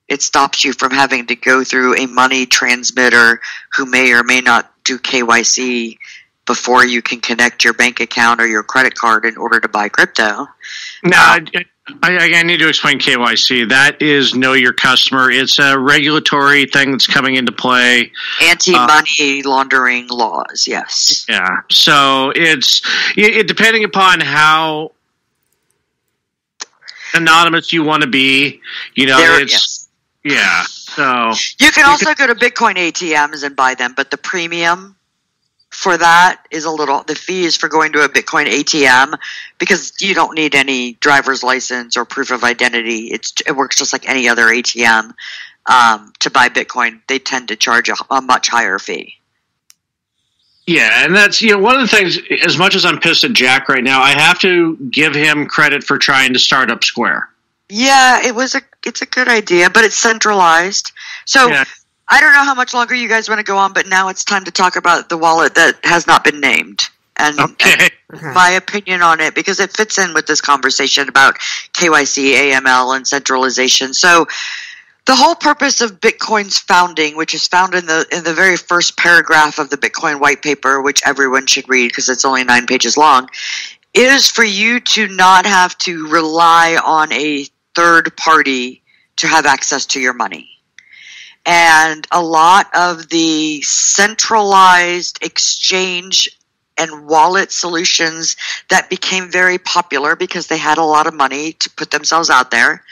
it stops you from having to go through a money transmitter who may or may not do KYC before you can connect your bank account or your credit card in order to buy crypto. Now, I need to explain KYC. That is Know Your Customer. It's a regulatory thing that's coming into play. Anti-money laundering laws, yes. Yeah. So it's depending upon how anonymous you want to be. Yes. Yeah. So you can also go to Bitcoin ATMs and buy them, but the premium for that is the fee is for going to a Bitcoin ATM, because you don't need any driver's license or proof of identity. It works just like any other ATM. To buy Bitcoin, they tend to charge a much higher fee. Yeah, and that's one of the things. As much as I'm pissed at Jack right now, I have to give him credit for trying to start up Square. Yeah, it's a good idea, but it's centralized. So. Yeah. I don't know how much longer you guys want to go on, but now it's time to talk about the wallet that has not been named. And my opinion on it, because it fits in with this conversation about KYC, AML, and centralization. So the whole purpose of Bitcoin's founding, which is found in the very first paragraph of the Bitcoin white paper, which everyone should read because it's only 9 pages long, is for you to not have to rely on a third party to have access to your money. And a lot of the centralized exchange and wallet solutions that became very popular because they had a lot of money to put themselves out there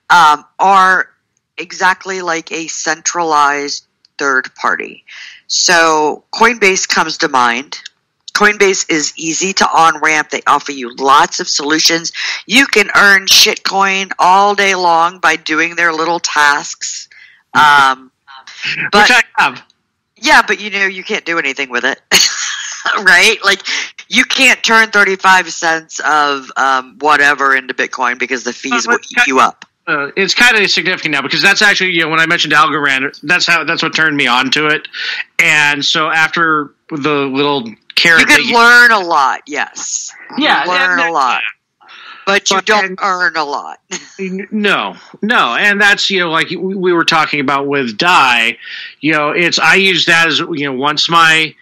are exactly like a centralized third party. So Coinbase comes to mind. Coinbase is easy to on-ramp. They offer you lots of solutions. You can earn shitcoin all day long by doing their little tasks. Which I have. Yeah, but you can't do anything with it. Right? Like, you can't turn 35 cents of whatever into Bitcoin because the fees will eat you up. It's kind of significant now, because that's actually, when I mentioned Algorand, that's what turned me on to it. And so after the little carrot, you can learn a lot. Yes, yeah, learn a lot. But you don't earn a lot. No. And that's, like we were talking about with Dai, I use that as, once my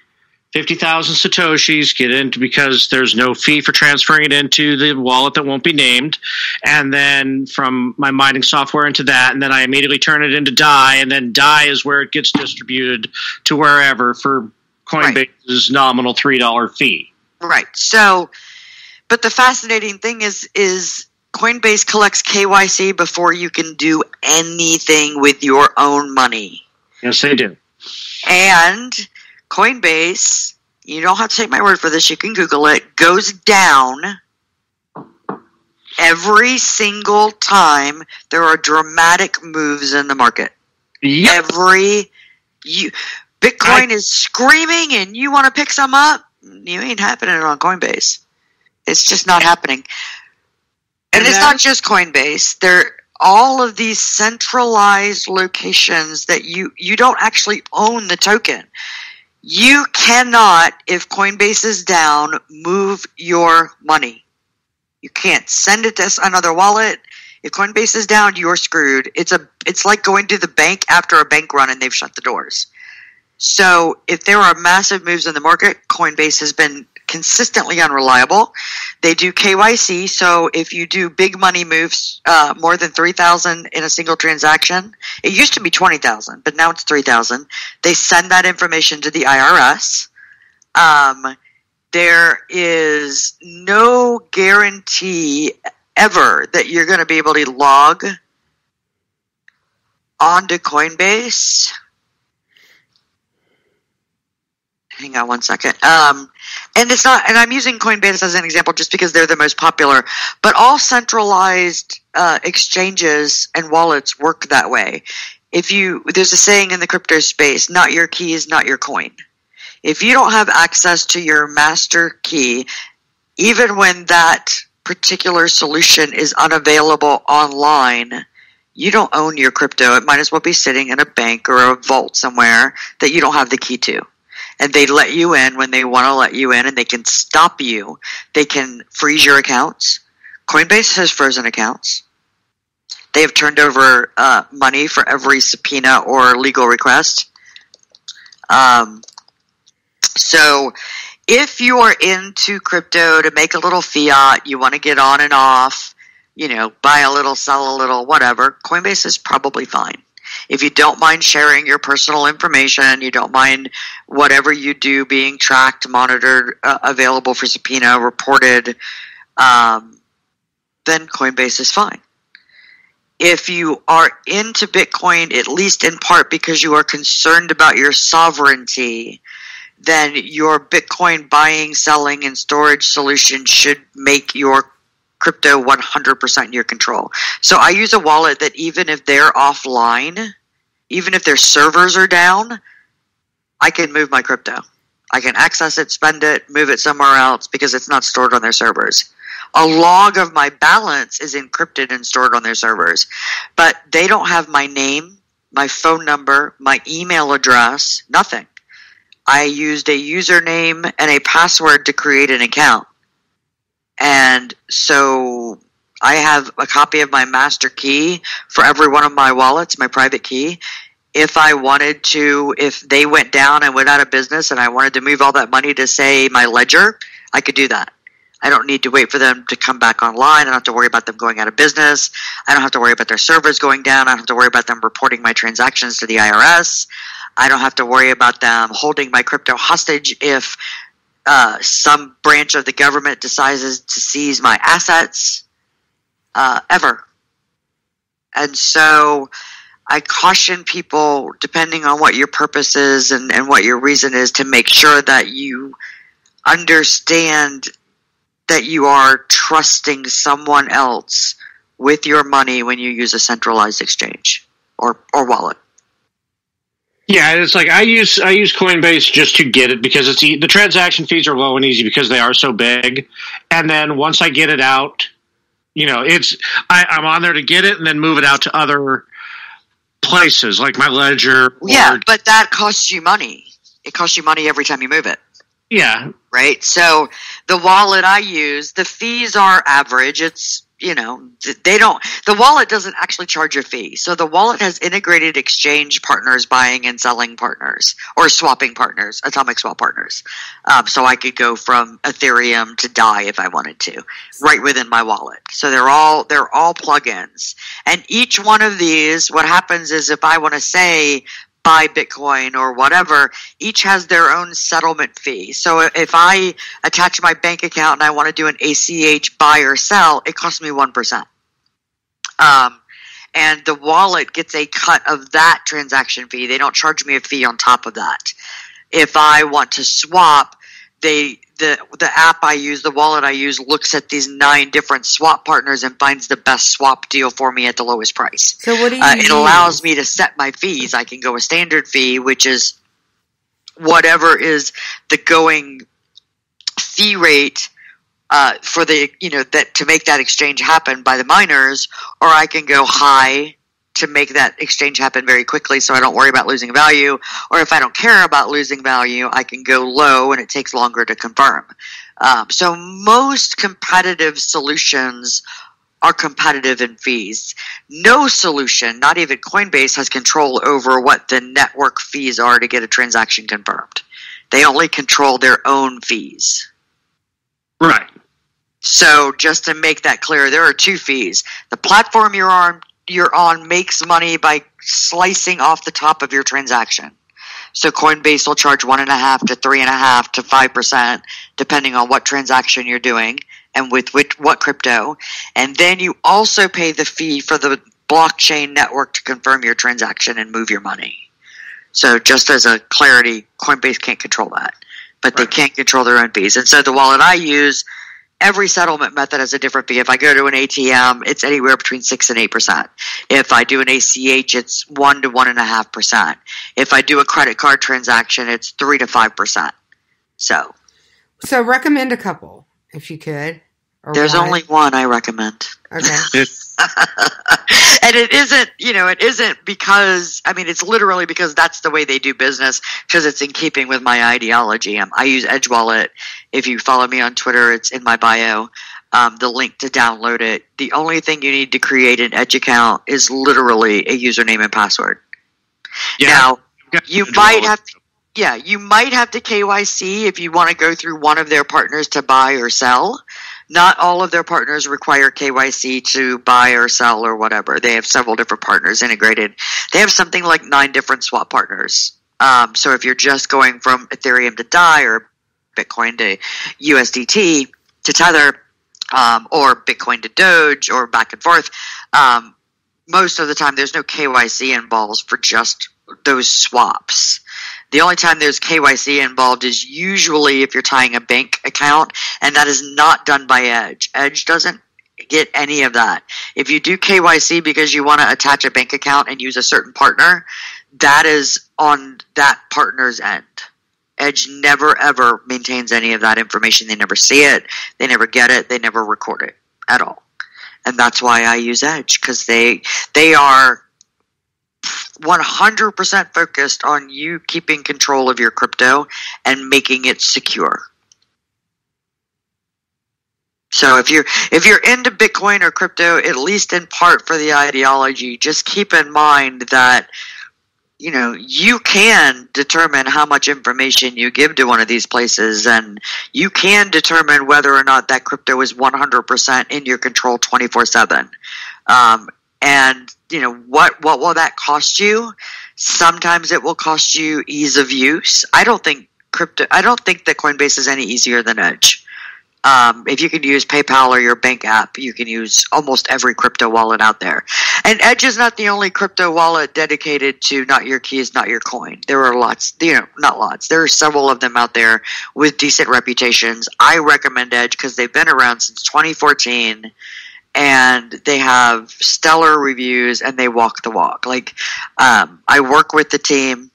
50,000 Satoshis, get into, because there's no fee for transferring it into the wallet that won't be named. And then from my mining software into that, and then I immediately turn it into DAI, and then DAI is where it gets distributed to wherever for Coinbase's nominal $3 fee. Right. So, but the fascinating thing is Coinbase collects KYC before you can do anything with your own money. Yes, they do. And Coinbase, you don't have to take my word for this, you can Google it, goes down every single time there are dramatic moves in the market. Yep. Bitcoin is screaming and you want to pick some up, you ain't happening on Coinbase. It's just not happening. And it's not just Coinbase. All of these centralized locations that you don't actually own the token. You cannot, if Coinbase is down, move your money. You can't send it to another wallet. If Coinbase is down, you're screwed. It's like going to the bank after a bank run and they've shut the doors. So if there are massive moves in the market, Coinbase has been consistently unreliable. They do KYC, so if you do big money moves, more than 3,000 in a single transaction, it used to be 20,000, but now it's 3,000. They send that information to the IRS. There is no guarantee ever that you're going to be able to log onto Coinbase. Hang on one second. And it's not, and I'm using Coinbase as an example just because they're the most popular, but all centralized exchanges and wallets work that way. There's a saying in the crypto space, not your key is not your coin. If you don't have access to your master key, even when that particular solution is unavailable online, you don't own your crypto. It might as well be sitting in a bank or a vault somewhere that you don't have the key to. And they let you in when they want to let you in, and they can stop you. They can freeze your accounts. Coinbase has frozen accounts. They have turned over money for every subpoena or legal request. So if you are into crypto to make a little fiat, you want to get on and off, buy a little, sell a little, whatever, Coinbase is probably fine. If you don't mind sharing your personal information, you don't mind whatever you do being tracked, monitored, available for subpoena, reported, then Coinbase is fine. If you are into Bitcoin, at least in part because you are concerned about your sovereignty, then your Bitcoin buying, selling, and storage solution should make your crypto 100% in your control. So I use a wallet that even if they're offline, even if their servers are down, I can move my crypto. I can access it, spend it, move it somewhere else because it's not stored on their servers. A log of my balance is encrypted and stored on their servers, but they don't have my name, my phone number, my email address, nothing. I used a username and a password to create an account. And so I have a copy of my master key for every one of my wallets, my private key. If I wanted to, if they went down and went out of business and I wanted to move all that money to, say, my ledger, I could do that. I don't need to wait for them to come back online. I don't have to worry about them going out of business. I don't have to worry about their servers going down. I don't have to worry about them reporting my transactions to the IRS. I don't have to worry about them holding my crypto hostage if some branch of the government decides to seize my assets, ever. And so I caution people, depending on what your purpose is and what your reason is, to make sure that you understand that you are trusting someone else with your money when you use a centralized exchange or wallet. Yeah, it's like I use Coinbase just to get it because the transaction fees are low and easy because they are so big. And then once I get it out, I'm on there to get it and then move it out to other places like my ledger. Yeah, but that costs you money. It costs you money every time you move it. Yeah. Right? So the wallet I use, the fees are average. It's the wallet doesn't actually charge a fee. So the wallet has integrated exchange partners, buying and selling partners, or swapping partners, atomic swap partners. So I could go from Ethereum to DAI if I wanted to, right within my wallet. So they're all plugins. And each one of these, what happens is if I want to say buy Bitcoin or whatever, each has their own settlement fee. So if I attach my bank account and I want to do an ACH buy or sell, it costs me 1%. And the wallet gets a cut of that transaction fee. They don't charge me a fee on top of that. If I want to swap, the app I use, the wallet I use, looks at these 9 different swap partners and finds the best swap deal for me at the lowest price. So what do you it allows me to set my fees. I can go a standard fee, which is whatever is the going fee rate for the that to make that exchange happen by the miners, or I can go high to make that exchange happen very quickly so I don't worry about losing value. Or if I don't care about losing value, I can go low and it takes longer to confirm. So most competitive solutions are competitive in fees. No solution, not even Coinbase, has control over what the network fees are to get a transaction confirmed. They only control their own fees. Right. So just to make that clear, there are 2 fees. The platform you're on makes money by slicing off the top of your transaction. So Coinbase will charge 1.5% to 3.5% to 5%, depending on what transaction you're doing and with what crypto. And then you also pay the fee for the blockchain network to confirm your transaction and move your money. So just as a clarity, Coinbase can't control that, but they can't control their own fees. And so the wallet I use, every settlement method has a different fee. If I go to an ATM, it's anywhere between 6 and 8%. If I do an ACH, it's 1 to 1.5%. If I do a credit card transaction, it's 3 to 5%. So recommend a couple, if you could. There's only one I recommend. Okay. And it isn't because, it's literally because that's the way they do business, because it's in keeping with my ideology. I use Edge Wallet. If you follow me on Twitter, it's in my bio. The link to download it. The only thing you need to create an Edge account is literally a username and password. Yeah. Now, you might have to KYC if you want to go through one of their partners to buy or sell. Not all of their partners require KYC to buy or sell or whatever. They have several different partners integrated. They have something like 9 different swap partners. So if you're just going from Ethereum to DAI or Bitcoin to USDT to Tether, or Bitcoin to Doge or back and forth, most of the time there's no KYC involved for just those swaps. The only time there's KYC involved is usually if you're tying a bank account, and that is not done by Edge. Edge doesn't get any of that. If you do KYC because you want to attach a bank account and use a certain partner, that is on that partner's end. Edge never ever maintains any of that information. They never see it. They never get it. They never record it at all. And that's why I use Edge, because they are 100% focused on you keeping control of your crypto and making it secure. So if you're into Bitcoin or crypto, at least in part for the ideology, just keep in mind that you can determine how much information you give to one of these places, and you can determine whether or not that crypto is 100% in your control 24/7. And what will that cost you? Sometimes it will cost you ease of use. I don't think that Coinbase is any easier than Edge. If you can use PayPal or your bank app, you can use almost every crypto wallet out there. And Edge is not the only crypto wallet dedicated to not your keys, not your coin. There are lots, not lots. There are several of them out there with decent reputations. I recommend Edge because they've been around since 2014. And they have stellar reviews, and they walk the walk. I work with the team.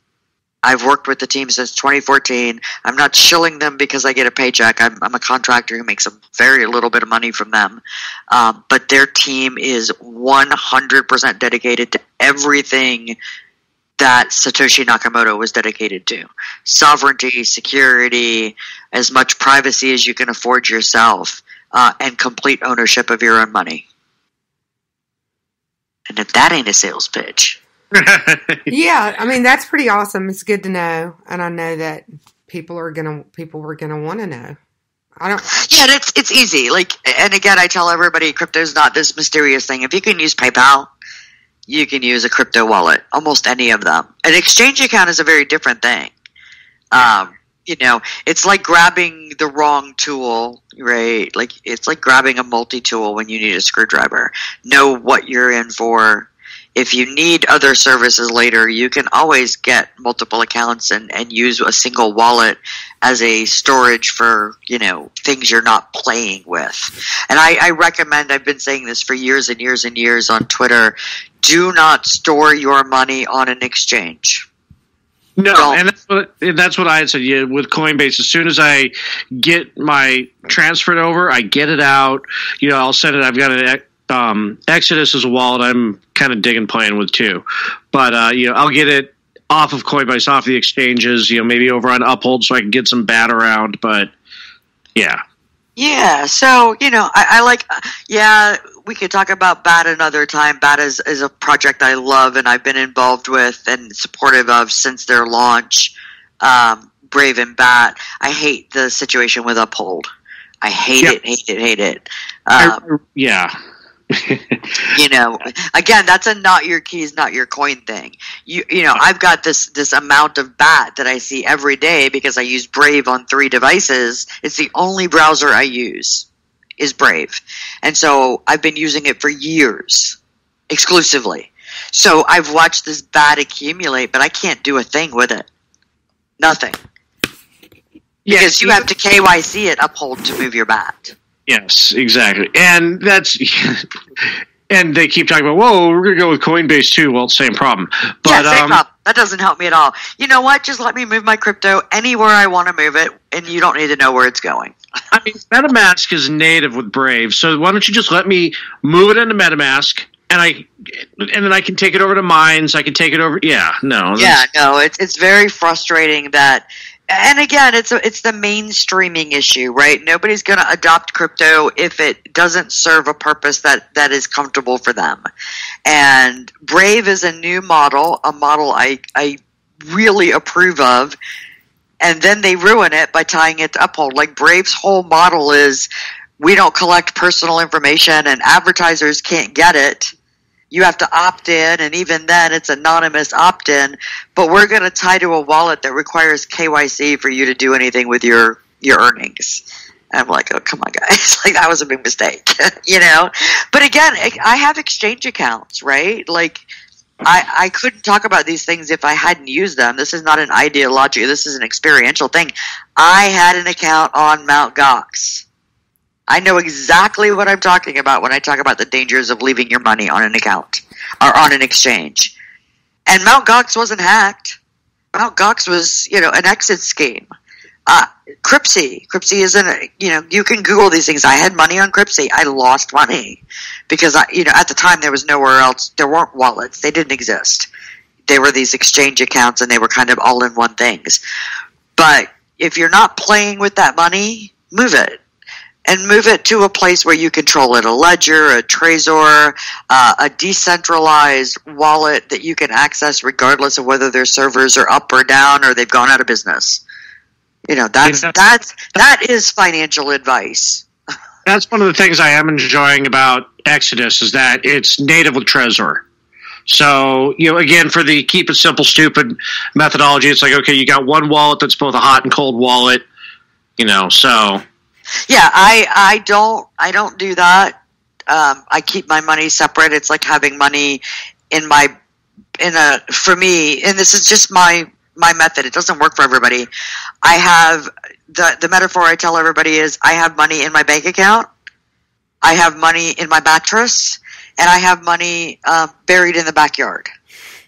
I've worked with the team since 2014. I'm not shilling them because I get a paycheck. I'm a contractor who makes a very little bit of money from them. But their team is 100% dedicated to everything that Satoshi Nakamoto was dedicated to. Sovereignty, security, as much privacy as you can afford yourself. And complete ownership of your own money. And if that ain't a sales pitch. Yeah, I mean, that's pretty awesome. It's good to know. And I know that people were going to want to know. Yeah, it's easy. Like, and again, I tell everybody, crypto's not this mysterious thing. If you can use PayPal, you can use a crypto wallet. Almost any of them. An exchange account is a very different thing. You know, it's like grabbing the wrong tool, right? Like, it's like grabbing a multi-tool when you need a screwdriver. Know what you're in for. If you need other services later, you can always get multiple accounts and use a single wallet as a storage for, you know, things you're not playing with. And I recommend, I've been saying this for years and years and years on Twitter, do not store your money on an exchange. No, and that's what I had said. Yeah, with Coinbase, as soon as I get my transferred over, I get it out. You know, I'll send it. I've got an Exodus as a wallet. I'm kind of digging playing with too, but you know, I'll get it off of Coinbase, off the exchanges. You know, maybe over on Uphold, so I can get some BAT around. But yeah. Yeah, so, you know, I like, we could talk about BAT another time. BAT is a project I love and I've been involved with and supportive of since their launch, Brave and BAT. I hate the situation with Uphold. I hate it. Yeah. You know, again, that's a not your keys, not your coin thing. You know, I've got this amount of BAT that I see every day because I use Brave on 3 devices. It's the only browser I use is Brave. And so I've been using it for years exclusively. So I've watched this BAT accumulate, but I can't do a thing with it. Nothing. Because you have to KYC it Uphold to move your BAT. Yes, exactly. And that's and they keep talking about, whoa, we're going to go with Coinbase too. Well, same problem. But same problem. That doesn't help me at all. You know what? Just let me move my crypto anywhere I want to move it, and you don't need to know where it's going. I mean, MetaMask is native with Brave, so why don't you just let me move it into MetaMask, and then I can take it over to Mines. I can take it over. Yeah, no. Yeah, no. It's very frustrating that. And again, it's the mainstreaming issue, right? Nobody's going to adopt crypto if it doesn't serve a purpose that is comfortable for them. And Brave is a new model, a model I really approve of. And then they ruin it by tying it to Uphold. Like, Brave's whole model is, we don't collect personal information and advertisers can't get it. You have to opt in, and even then it's anonymous opt-in, but we're going to tie to a wallet that requires KYC for you to do anything with your earnings. And I'm like, oh, come on, guys. Like, that was a big mistake, you know? But again, I have exchange accounts, right? Like, I couldn't talk about these things if I hadn't used them. This is not an ideology. This is an experiential thing. I had an account on Mt. Gox. I know exactly what I'm talking about when I talk about the dangers of leaving your money on an account or on an exchange. And Mt. Gox wasn't hacked. Mt. Gox was, you know, an exit scheme. Cryptsy isn't, you know, you can Google these things. I had money on Cryptsy. I lost money because at the time there was nowhere else. There weren't wallets. They didn't exist. They were these exchange accounts and they were kind of all in one things. But if you're not playing with that money, move it. And move it to a place where you control it, a ledger, a Trezor, a decentralized wallet that you can access regardless of whether their servers are up or down or they've gone out of business. You know, that is financial advice. That's one of the things I am enjoying about Exodus is that it's native with Trezor. So, you know, again, for the keep it simple, stupid methodology, it's like, okay, you got one wallet that's both a hot and cold wallet, you know, so... Yeah, I don't do that. I keep my money separate. It's like having money for me, and this is just my method. It doesn't work for everybody. I have the metaphor I tell everybody is I have money in my bank account, I have money in my mattress, and I have money buried in the backyard.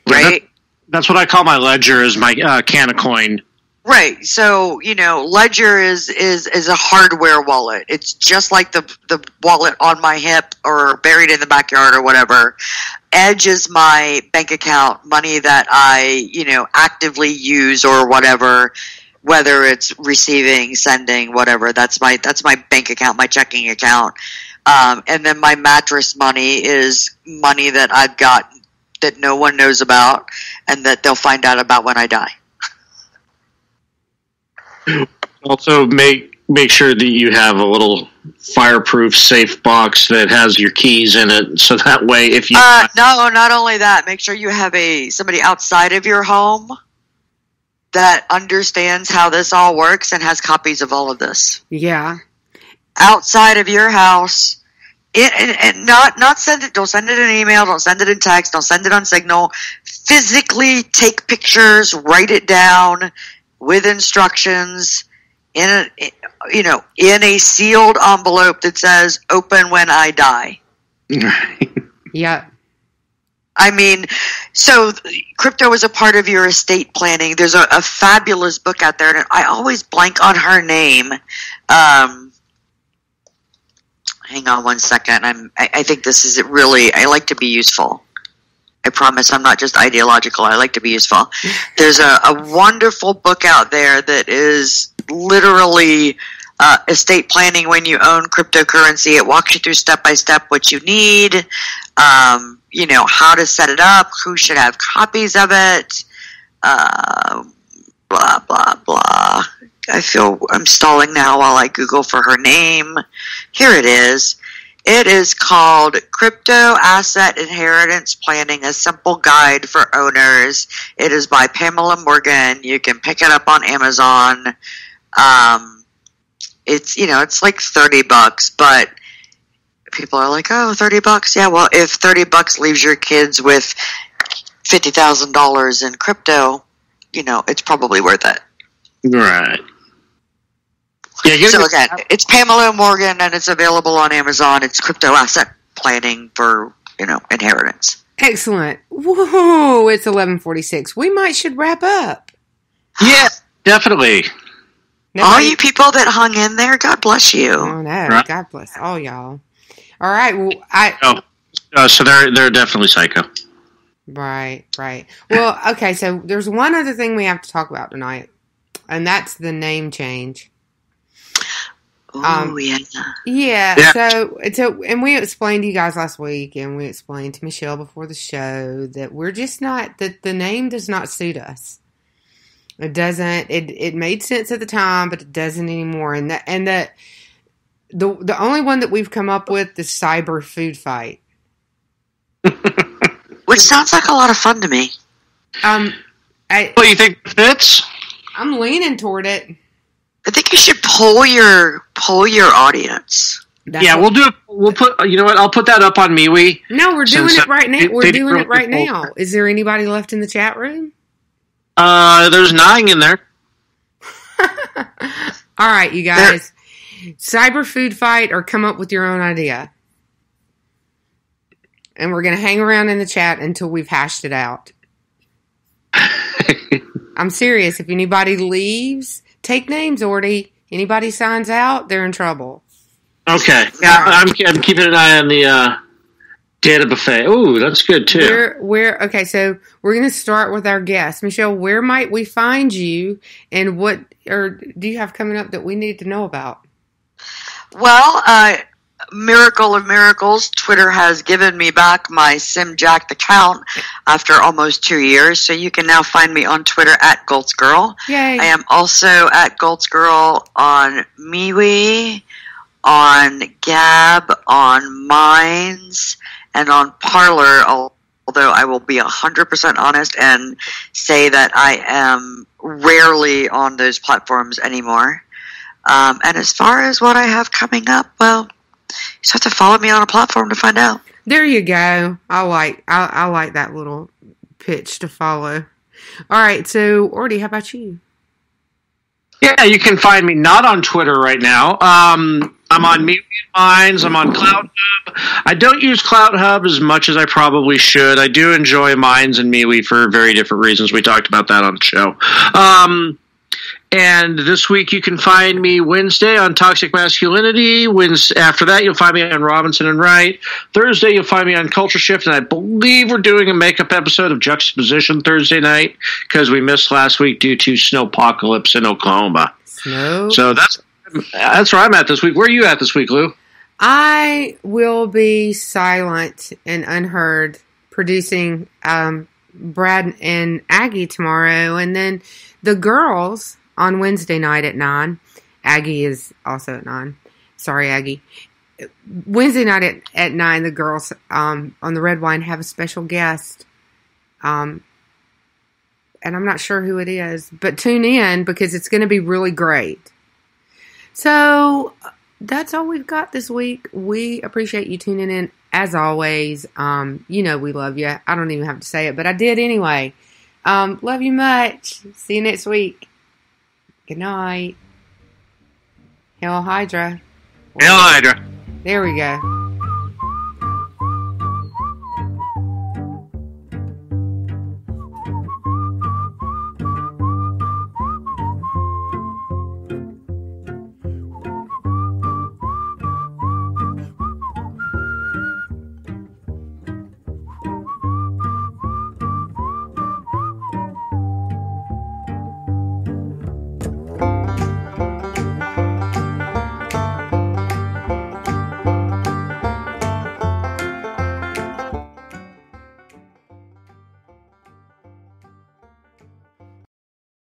Right? Yeah, that's what I call my ledger is my can of coin. Right. So, you know, Ledger is a hardware wallet. It's just like the wallet on my hip or buried in the backyard or whatever. Edge is my bank account, money that I, you know, actively use or whatever, whether it's receiving, sending, whatever. That's my bank account, my checking account. And then my mattress money is money that I've got that no one knows about and that they'll find out about when I die. Also, make sure that you have a little fireproof safe box that has your keys in it, so that way if you... No, not only that, make sure you have somebody outside of your home that understands how this all works and has copies of all of this. Yeah. Outside of your house, and not send it. Don't send it in email. Don't send it in text. Don't send it on Signal. Physically take pictures. Write it down with instructions in a sealed envelope that says "Open when I die." Yeah. I mean, so crypto is a part of your estate planning. There's a fabulous book out there, and I always blank on her name. Hang on one second. I think this is really, I like to be useful. I promise I'm not just ideological. I like to be useful. There's a wonderful book out there that is literally estate planning when you own cryptocurrency. It walks you through step by step what you need, how to set it up, who should have copies of it, blah, blah, blah. I feel I'm stalling now while I Google for her name. Here it is. It is called Crypto Asset Inheritance Planning, a Simple Guide for Owners. It is by Pamela Morgan. You can pick it up on Amazon. It's like $30, but people are like, oh, $30. Yeah, well, if $30 leaves your kids with $50,000 in crypto, it's probably worth it. Right. Yeah, so again, it's Pamela Morgan, and it's available on Amazon. It's crypto asset planning for, inheritance. Excellent. Whoa, it's 11:46. We should wrap up. Yeah, definitely. All you people that hung in there, God bless you. Oh, no. Right. God bless all y'all. All right. Well, so they're definitely psycho. Right. Well, okay, so there's one other thing we have to talk about tonight, and that's the name change. Oh, yeah. Yeah. So, and we explained to you guys last week, and we explained to Michelle before the show that we're just not, that the name does not suit us. It doesn't, it made sense at the time, but it doesn't anymore. And the only one that we've come up with is Cyber Food Fight. Which sounds like a lot of fun to me. What, you think fits? I'm leaning toward it. I think you should poll your audience. We'll do it. We'll put. You know what? I'll put that up on MeWe. No, we're doing it right now. We're doing it right now. Is there anybody left in the chat room? There's 9 in there. All right, you guys. Cyber Food Fight, or come up with your own idea. And we're going to hang around in the chat until we've hashed it out. I'm serious. If anybody leaves, take names, Orty. Anybody signs out, they're in trouble. Okay. Yeah, I'm keeping an eye on the data buffet. Ooh, that's good, too. Okay, so we're going to start with our guest. Michelle, where might we find you, and what do you have coming up that we need to know about? Well, miracle of miracles, Twitter has given me back my SimJacked account after almost 2 years, so you can now find me on Twitter at GoltzGirl. Yay. I am also at GoltzGirl on MeWe, on Gab, on Minds, and on Parler, although I will be 100% honest and say that I am rarely on those platforms anymore. And as far as what I have coming up, well, you just have to follow me on a platform to find out. There you go. I like that little pitch to follow. All right, so Orty, how about you? Yeah, you can find me not on Twitter right now. I'm on MeWe Minds. I'm on CloutHub. I don't use CloutHub as much as I probably should. I do enjoy Minds and MeWe for very different reasons. We talked about that on the show. And this week you can find me Wednesday on Toxic Masculinity. After that, you'll find me on Robinson and Wright. Thursday, you'll find me on Culture Shift. And I believe we're doing a makeup episode of Juxtaposition Thursday night because we missed last week due to snowpocalypse in Oklahoma. Snow? So that's where I'm at this week. Where are you at this week, Lou? I will be silent and unheard producing Brad and Aggie tomorrow, and then the girls on Wednesday night at 9. Aggie is also at 9. Sorry, Aggie. Wednesday night at 9, the girls on the Red Wine have a special guest. And I'm not sure who it is, but tune in because it's going to be really great. So that's all we've got this week. We appreciate you tuning in as always. You know we love you. I don't even have to say it, but I did anyway. Love you much. See you next week. Good night. Hail Hydra. Hail Hydra. There we go.